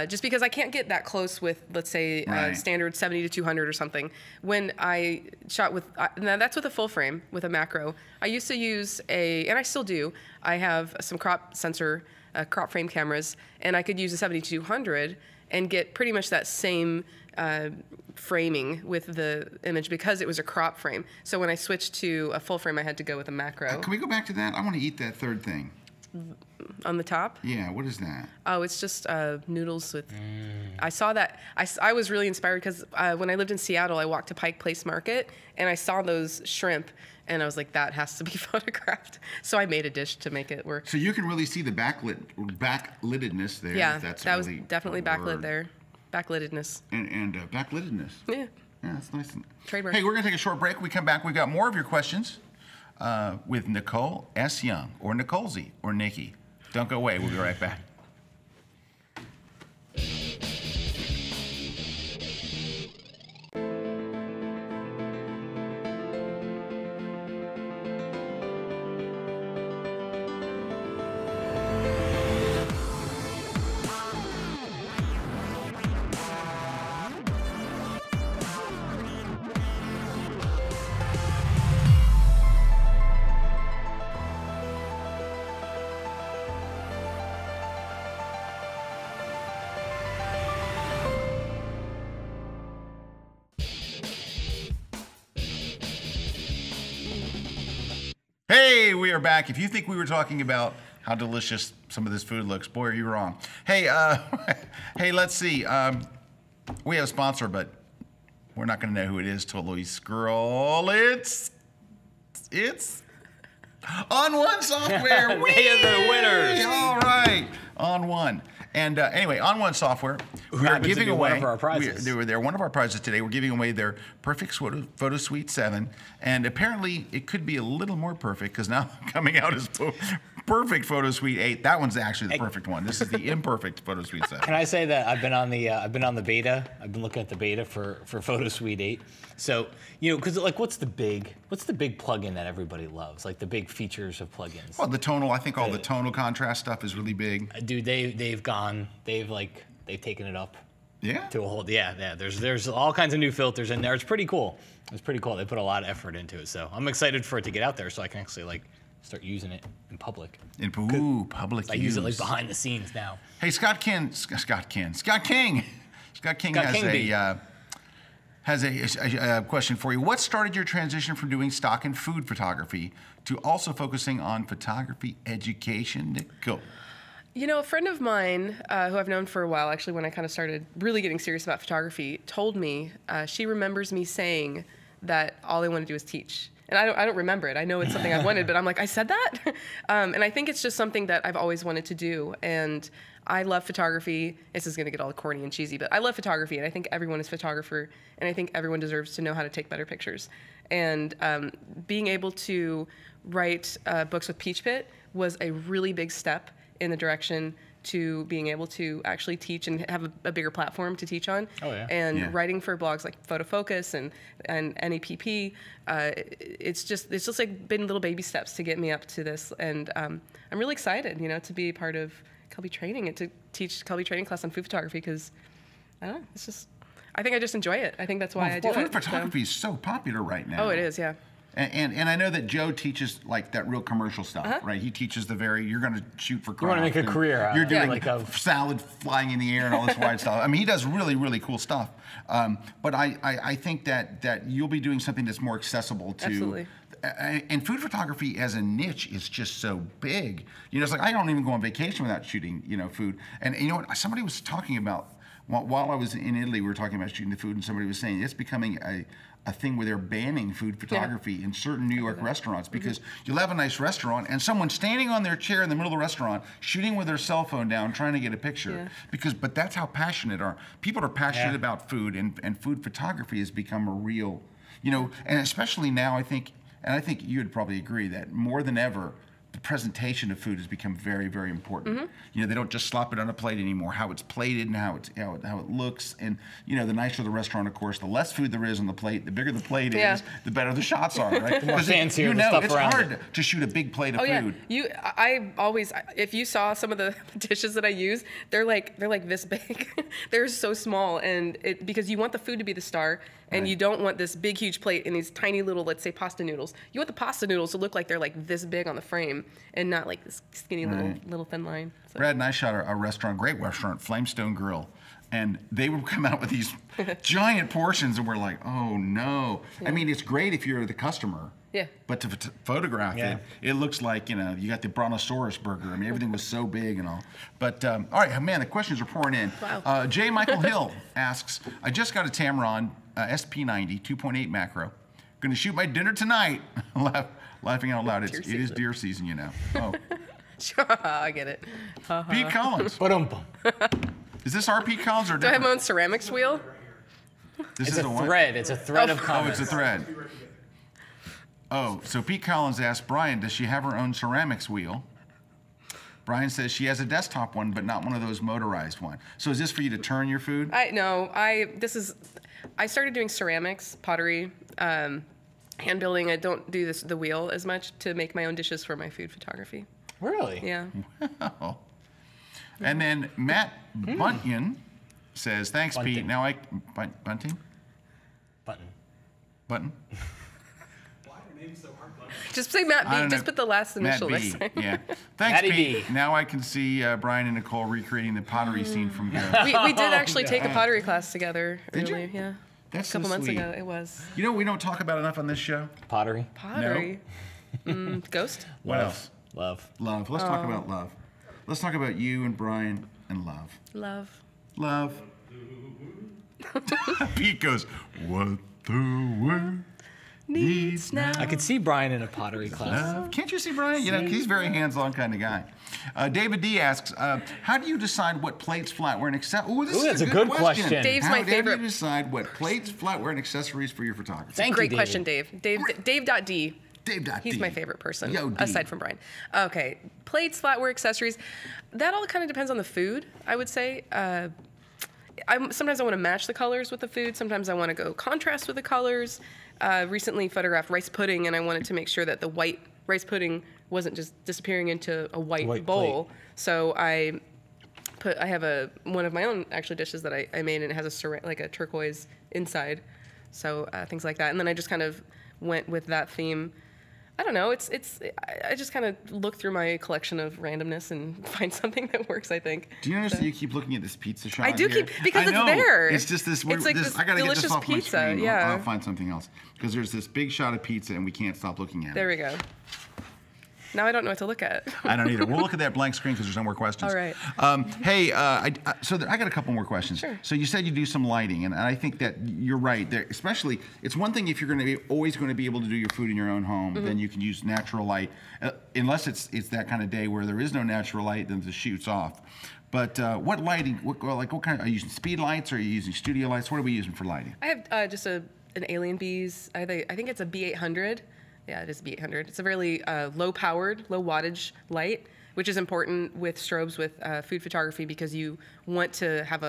Just because I can't get that close with, let's say, Right. standard 70 to 200 or something. When I shot with, now that's with a full frame, with a macro. I used to use and I still do, I have some crop sensor, crop frame cameras, and I could use a 70 to 200 and get pretty much that same framing with the image because it was a crop frame. So when I switched to a full frame, I had to go with a macro. Can we go back to that? I want to eat that third thing. On the top? Yeah, what is that? Oh, it's just noodles with. I saw that. I was really inspired because when I lived in Seattle, I walked to Pike Place Market and I saw those shrimp, and I was like, that has to be photographed. So I made a dish to make it work. So you can really see the backlittedness there. Yeah, That's that really was definitely a backlit word. there. Backlittedness. And backlittedness. Yeah. Yeah, that's nice. Trademark. Hey, we're going to take a short break. When we come back, we've got more of your questions with Nicole S. Young, or Nicole Z, or Nikki. Don't go away. We'll be right back. we are back. If you think we were talking about how delicious some of this food looks, boy, are you wrong. Hey, hey, let's see. We have a sponsor, but we're not going to know who it is till we scroll. It's On One Software. They are the winners. All right, On One. And anyway, On One Software, Who happens to be one of our prizes. They're one of our prizes today. We're giving away their Perfect Photo Suite 7, and apparently it could be a little more perfect because now coming out is Perfect Photo Suite 8. That one's actually the perfect one. This is the imperfect Photo Suite 7. Can I say that I've been on the beta. I've been looking at the beta for Photo Suite 8. So, you know, because like, what's the big plugin that everybody loves? Like the big features of plugins. Well, the tonal. I think all the tonal contrast stuff is really big. Dude, they've taken it up. Yeah. To a whole There's all kinds of new filters in there. It's pretty cool. It's pretty cool. They put a lot of effort into it. So I'm excited for it to get out there so I can actually like start using it in public. Public I use it like behind the scenes now. Hey, Scott King has a question for you. What started your transition from doing stock and food photography to also focusing on photography education? Go. You know, a friend of mine who I've known for a while, actually, when I kind of started really getting serious about photography, told me she remembers me saying that all I want to do is teach. And I don't remember it. I know it's something I wanted, but I'm like, I said that? And I think it's just something that I've always wanted to do. And I love photography. This is going to get all corny and cheesy, but I love photography, and I think everyone is a photographer, and I think everyone deserves to know how to take better pictures. And being able to write books with Peach Pit was a really big step in the direction to being able to actually teach and have a bigger platform to teach on. Oh, yeah. And writing for blogs like Photo Focus and NAPP, it's just like been little baby steps to get me up to this. And I'm really excited, you know, to be part of Kelby Training and to teach Kelby Training class on food photography because, I don't know, it's just, I think I just enjoy it. I think that's why I do it. Food photography is so popular right now. Oh, it is, yeah. And I know that Joe teaches like that real commercial stuff, right? He teaches you're going to shoot for craft. You want to make a career out You're of it. doing Like salad flying in the air and all this wide stuff. I mean, he does really, really cool stuff. But I think that you'll be doing something that's more accessible to. Absolutely. And food photography as a niche is just so big. You know, it's like I don't even go on vacation without shooting, you know, food. And you know what? Somebody was talking about, while I was in Italy, we were talking about shooting the food, and somebody was saying it's becoming a thing where they're banning food photography in certain New York restaurants because you'll have a nice restaurant and someone standing on their chair in the middle of the restaurant shooting with their cell phone down trying to get a picture but that's how passionate people are passionate about food, and food photography has become a real, you know, and especially now I think you would probably agree that more than ever the presentation of food has become very, very important. You know, they don't just slop it on a plate anymore. How it's plated and how it looks, and you know, the nicer the restaurant, of course, the less food there is on the plate, the bigger the plate is, the better the shots are, right? The more fancier you the know, stuff it's around hard it. to shoot a big plate of food. I always, if you saw some of the dishes that I use, they're like this big. They're so small, and because you want the food to be the star. And you don't want this big, huge plate and these tiny little, let's say, pasta noodles. You want the pasta noodles to look like they're like this big on the frame and not like this skinny little thin line. So. Brad and I shot a restaurant, great restaurant, Flamestone Grill. And they would come out with these giant portions, and we're like, oh, no. I mean, it's great if you're the customer. Yeah. But to photograph it looks like, you know, you got the Brontosaurus burger. I mean, everything was so big and all. But, all right, man, the questions are pouring in. Wow. J. Michael Hill asks, I just got a Tamron SP90 2.8 macro. Going to shoot my dinner tonight. Laughing out loud. It is deer season, you know. Oh. I get it. Pete Collins. Is this our Pete Collins or different? Do I have my own ceramics wheel? It's a thread. It's a thread of comments. Oh, it's a thread. Oh, so Pete Collins asked Brian, does she have her own ceramics wheel? Brian says she has a desktop one, but not one of those motorized ones. So is this for you to turn your food? I started doing ceramics, pottery, hand building. I don't do the wheel as much to make my own dishes for my food photography. Really? Yeah. Wow. And then Matt Bunyan says, thanks, Pete. Now Bunting? Button? Just say Matt B. Just put the last initial next time. Yeah. Thanks, Matty Pete. B. Now I can see Brian and Nicole recreating the pottery scene from Go. We did actually take a pottery class together. Did you? Earlier, yeah. That's a couple so months sweet. ago, it was. You know what we don't talk about enough on this show? Pottery. Pottery. Ghost? Love. Love. Love. Let's talk about love. Let's talk about you and Brian and love. Love. Love. Pete goes, what the world needs now. I could see Brian in a pottery class. Can't you see Brian? You know, he's a very hands-on kind of guy. David D asks, how do you decide what plates, flatware, and accessories? Ooh, this is a good question. Dave's how my favorite. How do you decide what plates, flatware, and accessories for your photography? Thank Great you, question, David. Dave. Dave.D. Dave.D. He's my favorite person, Yo, D. aside from Brian. Okay, plates, flatware, accessories. That all kind of depends on the food, I would say. Sometimes I want to match the colors with the food. Sometimes I want to go contrast with the colors. Recently photographed rice pudding, and I wanted to make sure that the white rice pudding wasn't just disappearing into a white bowl. Plate. So I have one of my own actually dishes that I made, and it has like a turquoise inside. So things like that. And then I just kind of went with that theme. I don't know. I just kind of look through my collection of randomness and find something that works, I think. Do you notice that you keep looking at this pizza shop? I do here? because I know. it's there. It's just this. It's like this I gotta get this delicious off my pizza. screen. Yeah. I'll find something else because there's this big shot of pizza and we can't stop looking at There it. we go. Now I don't know what to look at. I don't either. We'll look at that blank screen because there's no more questions. All right. Hey, I got a couple more questions. Sure. So you said you do some lighting, and I think that you're right. There, especially, it's one thing if you're going to be always going to be able to do your food in your own home, then you can use natural light, unless it's that kind of day where there is no natural light, then the shoot's off. But what lighting? What kind? Are you using speed lights? Or are you using studio lights? What are we using for lighting? I have just an Alien Bees. I think it's a B800. Yeah, it is B800. It's a really low-powered, low-wattage light, which is important with strobes with food photography because you want to have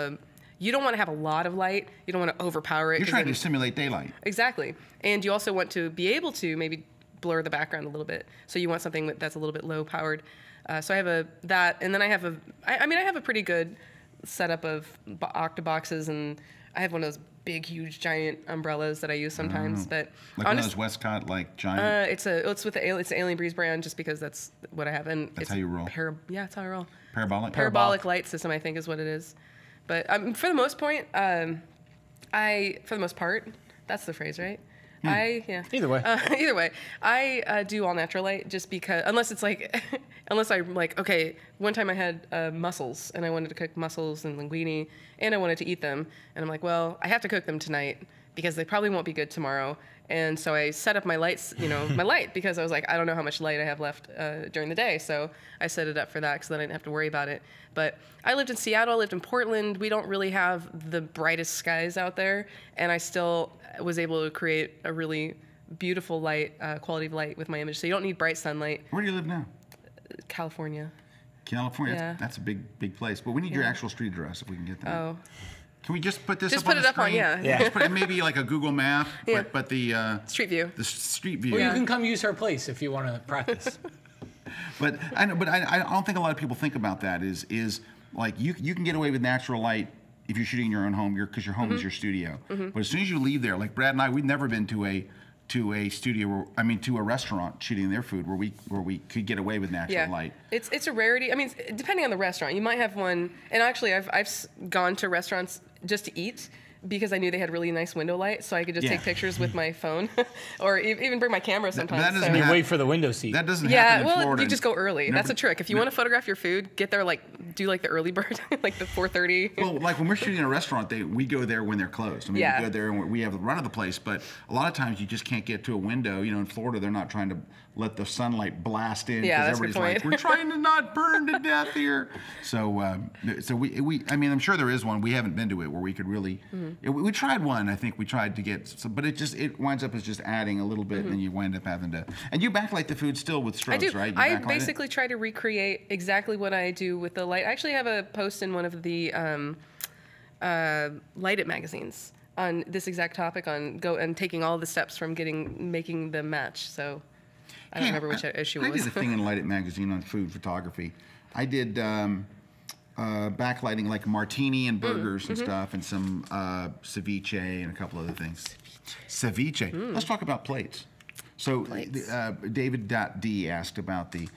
you don't want to have a lot of light. You don't want to overpower it. You're trying to simulate daylight. Exactly. And you also want to be able to maybe blur the background a little bit. So you want something that's a little bit low-powered. So I have that, and then I have I have a pretty good setup of octaboxes, and I have one of those big, huge, giant umbrellas that I use sometimes. But like one of those Westcott giant. it's with the Alien Breeze brand, just because that's what I have, and that's how you roll. That's how I roll. Parabolic Light system, I think, is what it is. But for the most part, that's the phrase, right? Either way. Either way, I do all natural light just because, unless I'm like, okay, one time I had mussels and I wanted to cook mussels and linguine and I wanted to eat them. And I'm like, well, I have to cook them tonight because they probably won't be good tomorrow. And so I set up my lights, my light, because I was like, I don't know how much light I have left during the day. So I set it up for that because then I didn't have to worry about it. But I lived in Seattle, I lived in Portland. We don't really have the brightest skies out there. And I still was able to create a really beautiful light, quality of light with my image. So you don't need bright sunlight. Where do you live now? California. California. Yeah. That's a big place. But we need your actual street address if we can get that. Oh. Can we just put this Just up on put the it up on, screen? yeah. Just put it maybe like a Google map, Yeah. but the Street view. The street view. Or you can come use her place if you want to practice. But I don't think a lot of people think about that. Is like you can get away with natural light if you're shooting in your own home, because your home is your studio. But as soon as you leave there, like Brad and I, we've never been to a studio, to a restaurant shooting their food where we could get away with natural light. It's a rarity. I mean, depending on the restaurant, you might have one. And actually, I've gone to restaurants just to eat because I knew they had really nice window light, so I could just take pictures with my phone, or even bring my camera sometimes. that doesn't You happen. wait for the window seat. That doesn't happen in Florida. You just go early. Never- That's a trick. If you want to photograph your food, get there do the early bird, like the 4:30. Well, like when we're shooting in a restaurant, we go there when they're closed. I mean, we go there and we have the run of the place, but a lot of times you just can't get to a window. In Florida, they're not trying to let the sunlight blast in because that's a good everybody's like, point. we're trying to not burn to death here. So I'm sure there is one. We haven't been to it where we could really. We tried one. I think we tried to get, but it winds up as just adding a little bit, and then you wind up having to. And you backlight the food still with strobes, I do. right? I basically try to recreate exactly what I do with the light. I actually have a post in one of the Light It magazines on this exact topic, on taking all the steps from making the match. So I don't remember which issue it was. I did a thing in Light It magazine on food photography. I did backlighting like martini and burgers and stuff, and some ceviche and a couple other things. Ceviche. Let's talk about plates. So David.D asked about do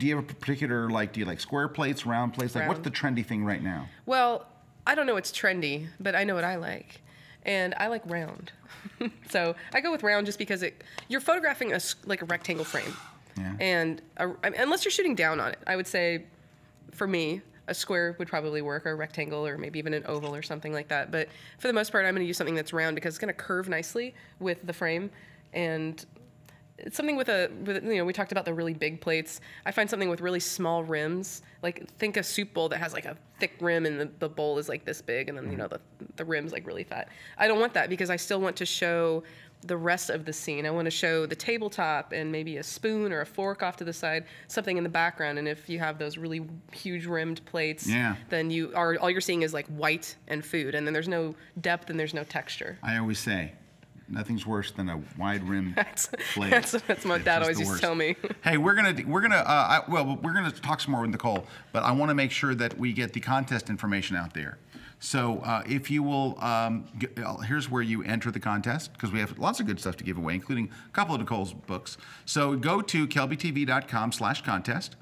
you have a particular, do you like square plates, round plates? Like, what's the trendy thing right now? Well, I don't know what's trendy, but I know what I like. and I like round. So I go with round just because you're photographing like a rectangle frame. Yeah. And unless you're shooting down on it, I would say, for me, a square would probably work, or a rectangle, or maybe even an oval or something like that. But for the most part, I'm going to use something that's round because it's going to curve nicely with the frame. And it's something with we talked about the really big plates. I find something with really small rims. Like, think a soup bowl that has like a thick rim and the bowl is like this big, and then the rim's like really fat. I don't want that because I still want to show the rest of the scene. I want to show the tabletop and maybe a spoon or a fork off to the side, something in the background. And if you have those really huge rimmed plates, then all you're seeing is like white and food, and then there's no depth and there's no texture. I always say, nothing's worse than a wide rim plate. That's what Dad always used to tell me. Hey, we're gonna talk some more with Nicole, but I want to make sure that we get the contest information out there. So if you will, here's where you enter the contest, because we have lots of good stuff to give away, including a couple of Nicole's books. So go to kelbytv.com/contest.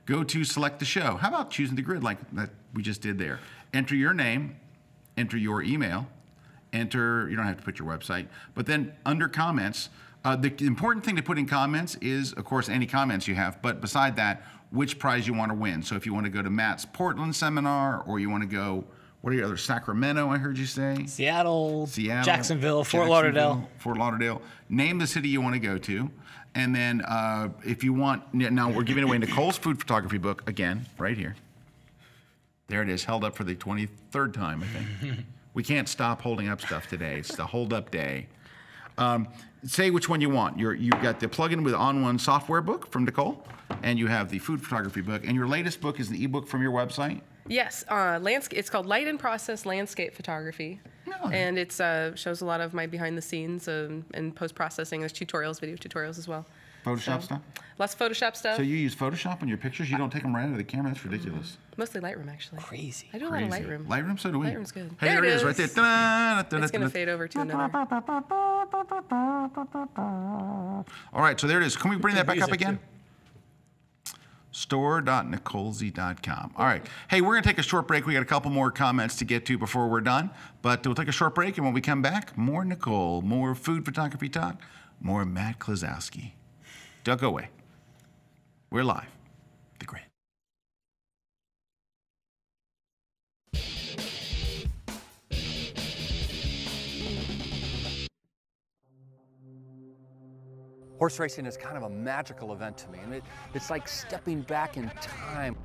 Go to select the show. How about choosing the grid like that we just did there? Enter your name, enter your email, you don't have to put your website, but then under comments, the important thing to put in comments is, of course, any comments you have, but beside that, which prize you want to win. So if you want to go to Matt's Portland seminar, or you want to go, what are your other, Sacramento, I heard you say? Seattle, Jacksonville, Fort Lauderdale. Name the city you want to go to. And then if you want, now we're giving away Nicole's food photography book again, right here. There it is, held up for the 23rd time, I think. We can't stop holding up stuff today. It's the hold up day. Say which one you want. You've got the plug-in with On1 software book from Nicole, and you have the food photography book. And your latest book is an ebook from your website? Yes, it's called Light in Process Landscape Photography. Oh. And it shows a lot of my behind the scenes and post-processing. There's tutorials, video tutorials as well. Photoshop stuff? Lots of Photoshop stuff. So you use Photoshop on your pictures? You don't take them right out of the camera? That's ridiculous. Mostly Lightroom, actually. Crazy. I do a lot of Lightroom. Lightroom, so do we. Lightroom's good. Hey, there it is, right there. It's going to fade over to another. All right, so there it is. Can we bring that back up again? Store.nicolesy.com. All right. Hey, we're going to take a short break. We got a couple more comments to get to before we're done, but we'll take a short break, and when we come back, more Nicole, more food photography talk, more Matt Klazowski. Don't go away. We're live. The Grid. Horse racing is kind of a magical event to me, and it's like stepping back in time.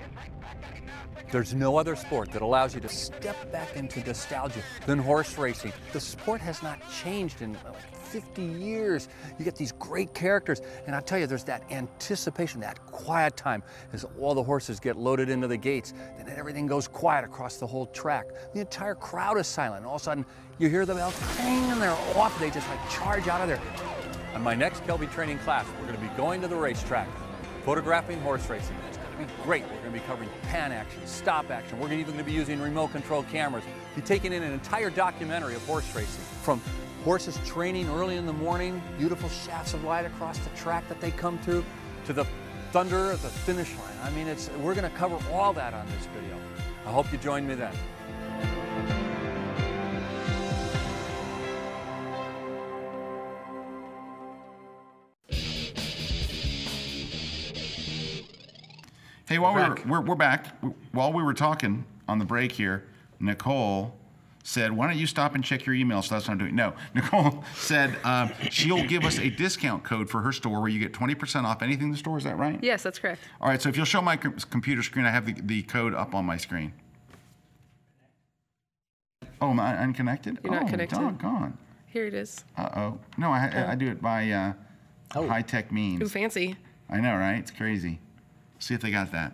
There's no other sport that allows you to step back into nostalgia than horse racing. The sport has not changed in 50 years. You get these great characters, and I tell you, there's that anticipation, that quiet time as all the horses get loaded into the gates. Then everything goes quiet across the whole track. The entire crowd is silent, and all of a sudden you hear the bells ding, and they're off. They just like charge out of there. On my next Kelby training class, we're going to be going to the racetrack, photographing horse racing. It's going to be great. We're going to be covering pan action, stop action. We're even going to be using remote control cameras. Be taking in an entire documentary of horse racing, from horses training early in the morning, beautiful shafts of light across the track that they come through, to the thunder at the finish line. I mean, we're going to cover all that on this video. I hope you join me then. Hey, we're back. While we were talking on the break here, Nicole said, why don't you stop and check your email? So that's what I'm doing. No, Nicole said she'll give us a discount code for her store where you get 20% off anything in the store. Is that right? Yes, that's correct. All right, so if you'll show my computer screen, I have the code up on my screen. Oh, am I unconnected? You're not connected. Doggone. Here it is. Uh-oh. No, I do it by high-tech means. Ooh, fancy. I know, right? It's crazy. See if they got that.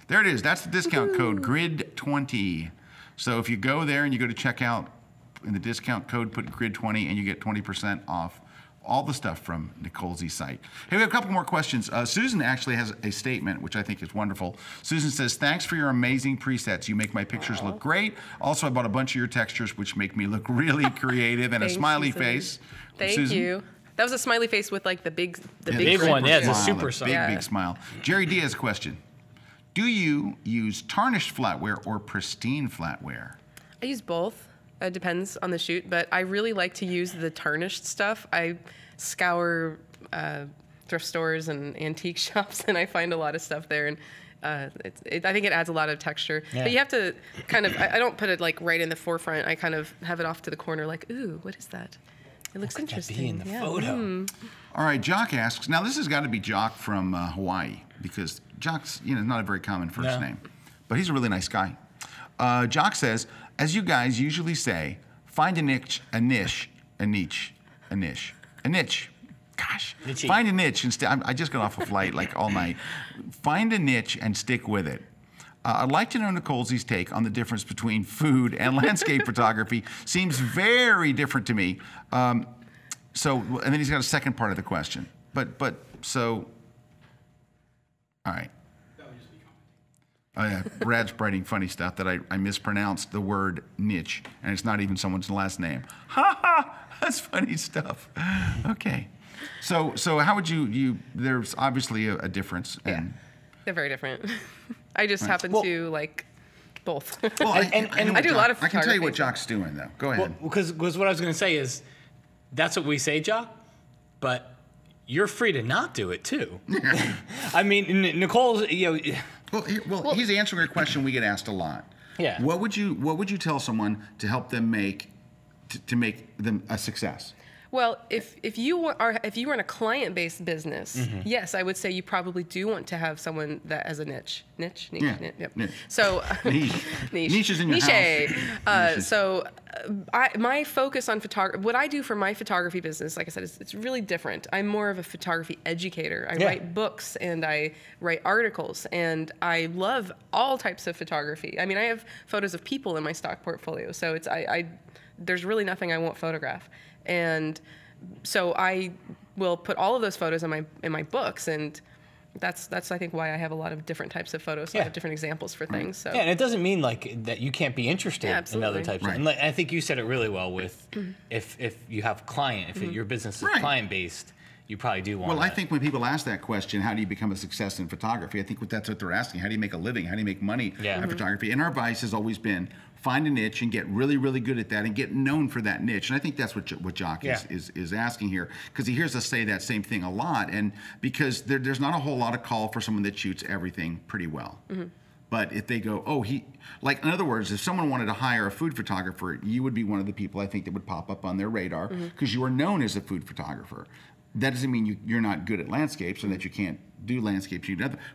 There it is. That's the discount code, GRID20. So if you go there and you go to checkout, in the discount code, put GRID20, and you get 20% off all the stuff from Nicole's site. Hey, we have a couple more questions. Susan actually has a statement, which I think is wonderful. Susan says, thanks for your amazing presets. You make my pictures look great. Also, I bought a bunch of your textures, which make me look really creative, and a smiley face. Thank you. That was a smiley face with like the big one. Yeah, it's a super smile. Big smile. Jerry D has a question. Do you use tarnished flatware or pristine flatware? I use both. It depends on the shoot, but I really like to use the tarnished stuff. I scour thrift stores and antique shops, and I find a lot of stuff there. And I think it adds a lot of texture. Yeah. But you have to kind of, I don't put it like right in the forefront. I kind of have it off to the corner like, ooh, what is that? It looks Could that interesting. be in the photo? All right, Jock asks, now this has got to be Jock from Hawaii, because Jock's, not a very common first name, but he's a really nice guy. Jock says, as you guys usually say, find a niche. Gosh, Niche-y. find a niche and I just got off a flight like all night. Find a niche and stick with it. I'd like to know Nicole's take on the difference between food and landscape photography. Seems very different to me. And then he's got a second part of the question. All right. Oh yeah, Brad's writing funny stuff that I mispronounced the word niche, and it's not even someone's last name. Ha ha, that's funny stuff. Okay. So how would you there's obviously a difference. Yeah, they're very different. I just happen to like both. Well, I do a lot of photography. I can tell you what Jock's doing, though. Go ahead. Well, because what I was going to say is, that's what we say, Jock, but you're free to not do it too. I mean, Nicole's, Well, he's answering a question we get asked a lot. Yeah. What would you tell someone to help them make them a success? Well, if you run a client-based business, yes, I would say you probably do want to have someone that has a niche. Niche. Yep. Niche. So Niche. Niche is in your house. So my focus on photography, what I do for my photography business, like I said, it's really different. I'm more of a photography educator. I write books and I write articles, and I love all types of photography. I mean, I have photos of people in my stock portfolio, so there's really nothing I won't photograph. And so I will put all of those photos in my books, and that's I think why I have a lot of different types of photos. So I have different examples for things. So yeah, and it doesn't mean like that you can't be interested in other types. Right. And like, I think you said it really well with if you have client, if your business is client based, you probably do want. Well, I think when people ask that question, how do you become a success in photography? I think that's what they're asking. How do you make a living? How do you make money in photography? And our advice has always been find a niche and get really, really good at that and get known for that niche. And I think that's what Jock is asking here, because he hears us say that same thing a lot. And because there's not a whole lot of call for someone that shoots everything pretty well. But if they go, in other words, if someone wanted to hire a food photographer, you would be one of the people I think that would pop up on their radar, because you are known as a food photographer. That doesn't mean you're not good at landscapes and that you can't do landscapes.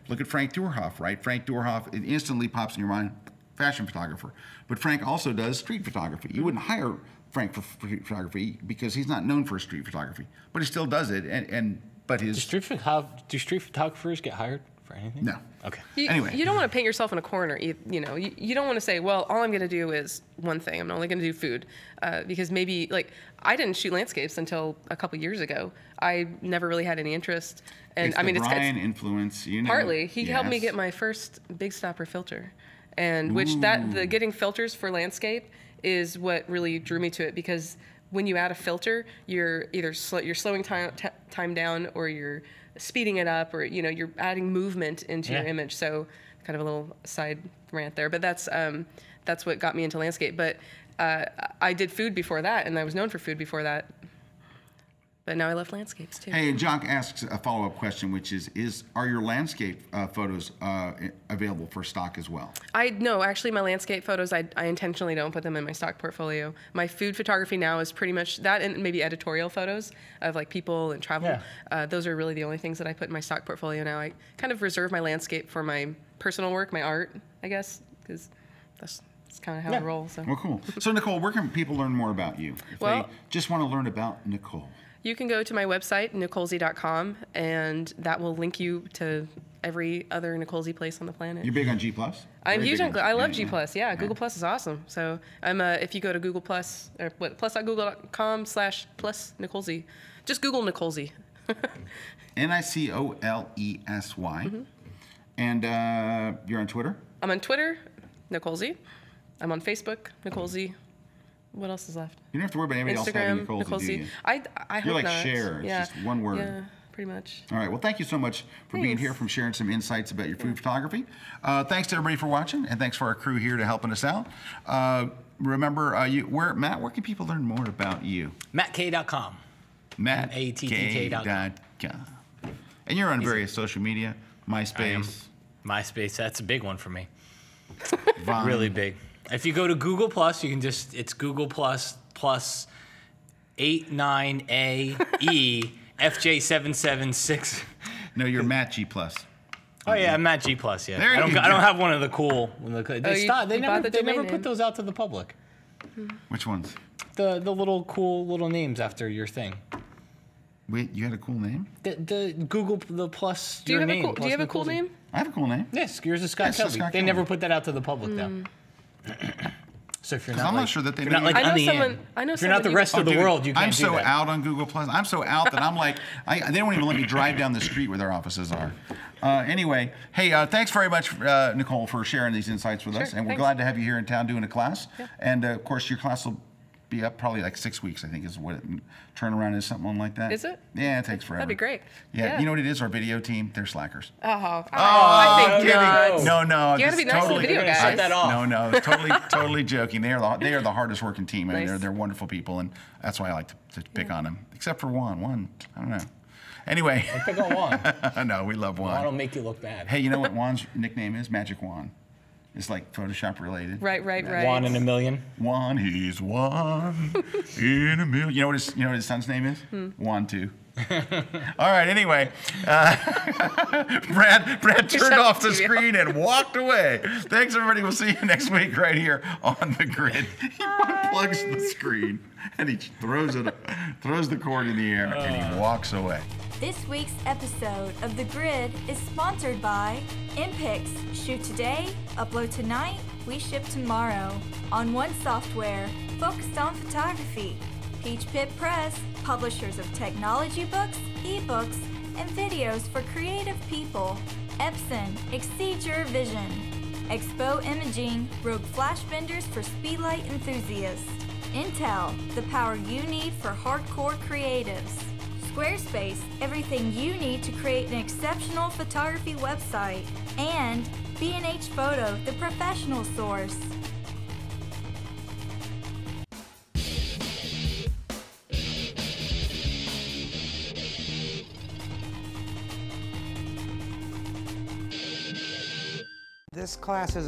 Look at Frank Doerhoff, right? Frank Doerhoff, it instantly pops in your mind, fashion photographer. But Frank also does street photography. You wouldn't hire Frank for street photography because he's not known for street photography, but he still does it. But his do street photographers get hired for anything? No. Okay. Anyway, you don't want to paint yourself in a corner. You don't want to say, well, all I'm going to do is one thing. I'm only going to do food, because maybe I didn't shoot landscapes until a couple years ago. I never really had any interest, and it's it's Brian influence. Partly, he helped me get my first Big Stopper filter, and getting filters for landscape is what really drew me to it, because when you add a filter, you're either you're slowing time down, or you're speeding it up, or you're adding movement into your image. So kind of a little side rant there, but that's what got me into landscape. But I did food before that, and I was known for food before that. But now I love landscapes too. Hey, Jock asks a follow-up question, which are your landscape photos available for stock as well? No, actually, my landscape photos, I intentionally don't put them in my stock portfolio. My food photography now is pretty much that, and maybe editorial photos of people and travel. Yeah. Those are really the only things that I put in my stock portfolio now. I kind of reserve my landscape for my personal work, my art, I guess, because that's kind of how I roll. So. Well, cool. So, Nicole, where can people learn more about you? If they just want to learn about Nicole. You can go to my website, nicolesy.com, and that will link you to every other Nicole place on the planet. You're big on G+? I'm huge on. I love G+. Yeah, Google Plus is awesome. So I'm. If you go to Google Plus or plus.google.com/plus Nicolesy, just Google Nicolesy. Nicolesy. And you're on Twitter? I'm on Twitter, Nicolesy. I'm on Facebook, Nicolesy. What else is left? You don't have to worry about anybody else having Nicolesy, do you? I hope You're like not. Cher. It's just one word. Yeah, pretty much. All right. Well, thank you so much for being here, from sharing some insights about your food photography. Thanks to everybody for watching, and thanks for our crew here to helping us out. remember, Where can people learn more about you? MattK.com. MattKTK.com. And you're on various social media, MySpace. MySpace, that's a big one for me. Vine. Really big. If you go to Google Plus, you can it's Google Plus 89AE FJ776. No, you're Matt G Plus. Oh yeah, I'm Matt G Plus. Yeah, There you I don't go. have one of the cool. They bought never the domain put name. those out to the public. Which ones? The little cool little names after your thing. Wait, you had a cool name? The Google the plus. Do you your have name, a cool? Do you have a cool name? I have a cool name. Yes, yours is Scott Yes, Kelby. Scott They Kelby. never put that out to the public though. So if you're not, I'm like, not sure that they if you're not know like I know on the someone- end, I know if you're not the someone you- rest of the dude, world, you can't I'm do so that. out on Google Plus. I'm so out that I'm like, they don't even let me drive down the street where their offices are. Anyway, hey, thanks very much, Nicole, for sharing these insights with us. And we're thanks. glad to have you here in town doing a class. Yeah. And of course, your class will be up probably like 6 weeks, I think, is what turnaround is, something like that. Is it? Yeah, it takes forever. That'd be great. Yeah, you know what it is? Our video team, they're slackers. I I'm think not. No, You gotta just be nice to the video You're gonna guys. shut that off. No, totally joking. They are the hardest working team, and Nice. they're wonderful people, and that's why I like to pick on them. Except for Juan. Juan, I don't know. Anyway, Pick on Juan. no, we love Juan. I don't make you look bad. Hey, you know what Juan's nickname is? Magic Juan. It's like Photoshop related. Right. Juan in a million. Juan, he's one in a million. You know what his son's name is? Juan 2. All right. Anyway, Brad turned off the screen and walked away. Thanks, everybody. We'll see you next week right here on The Grid. He unplugs the screen and he throws the cord in the air and he walks away. This week's episode of The Grid is sponsored by Impics. Shoot today, upload tonight, we ship tomorrow. On One Software, focused on photography. Peach Pit Press, publishers of technology books, ebooks, and videos for creative people. Epson, exceed your vision. Expo Imaging, rogue flash benders for speedlight enthusiasts. Intel, the power you need for hardcore creatives. Squarespace, everything you need to create an exceptional photography website. And B&H Photo, the professional source. This class isn't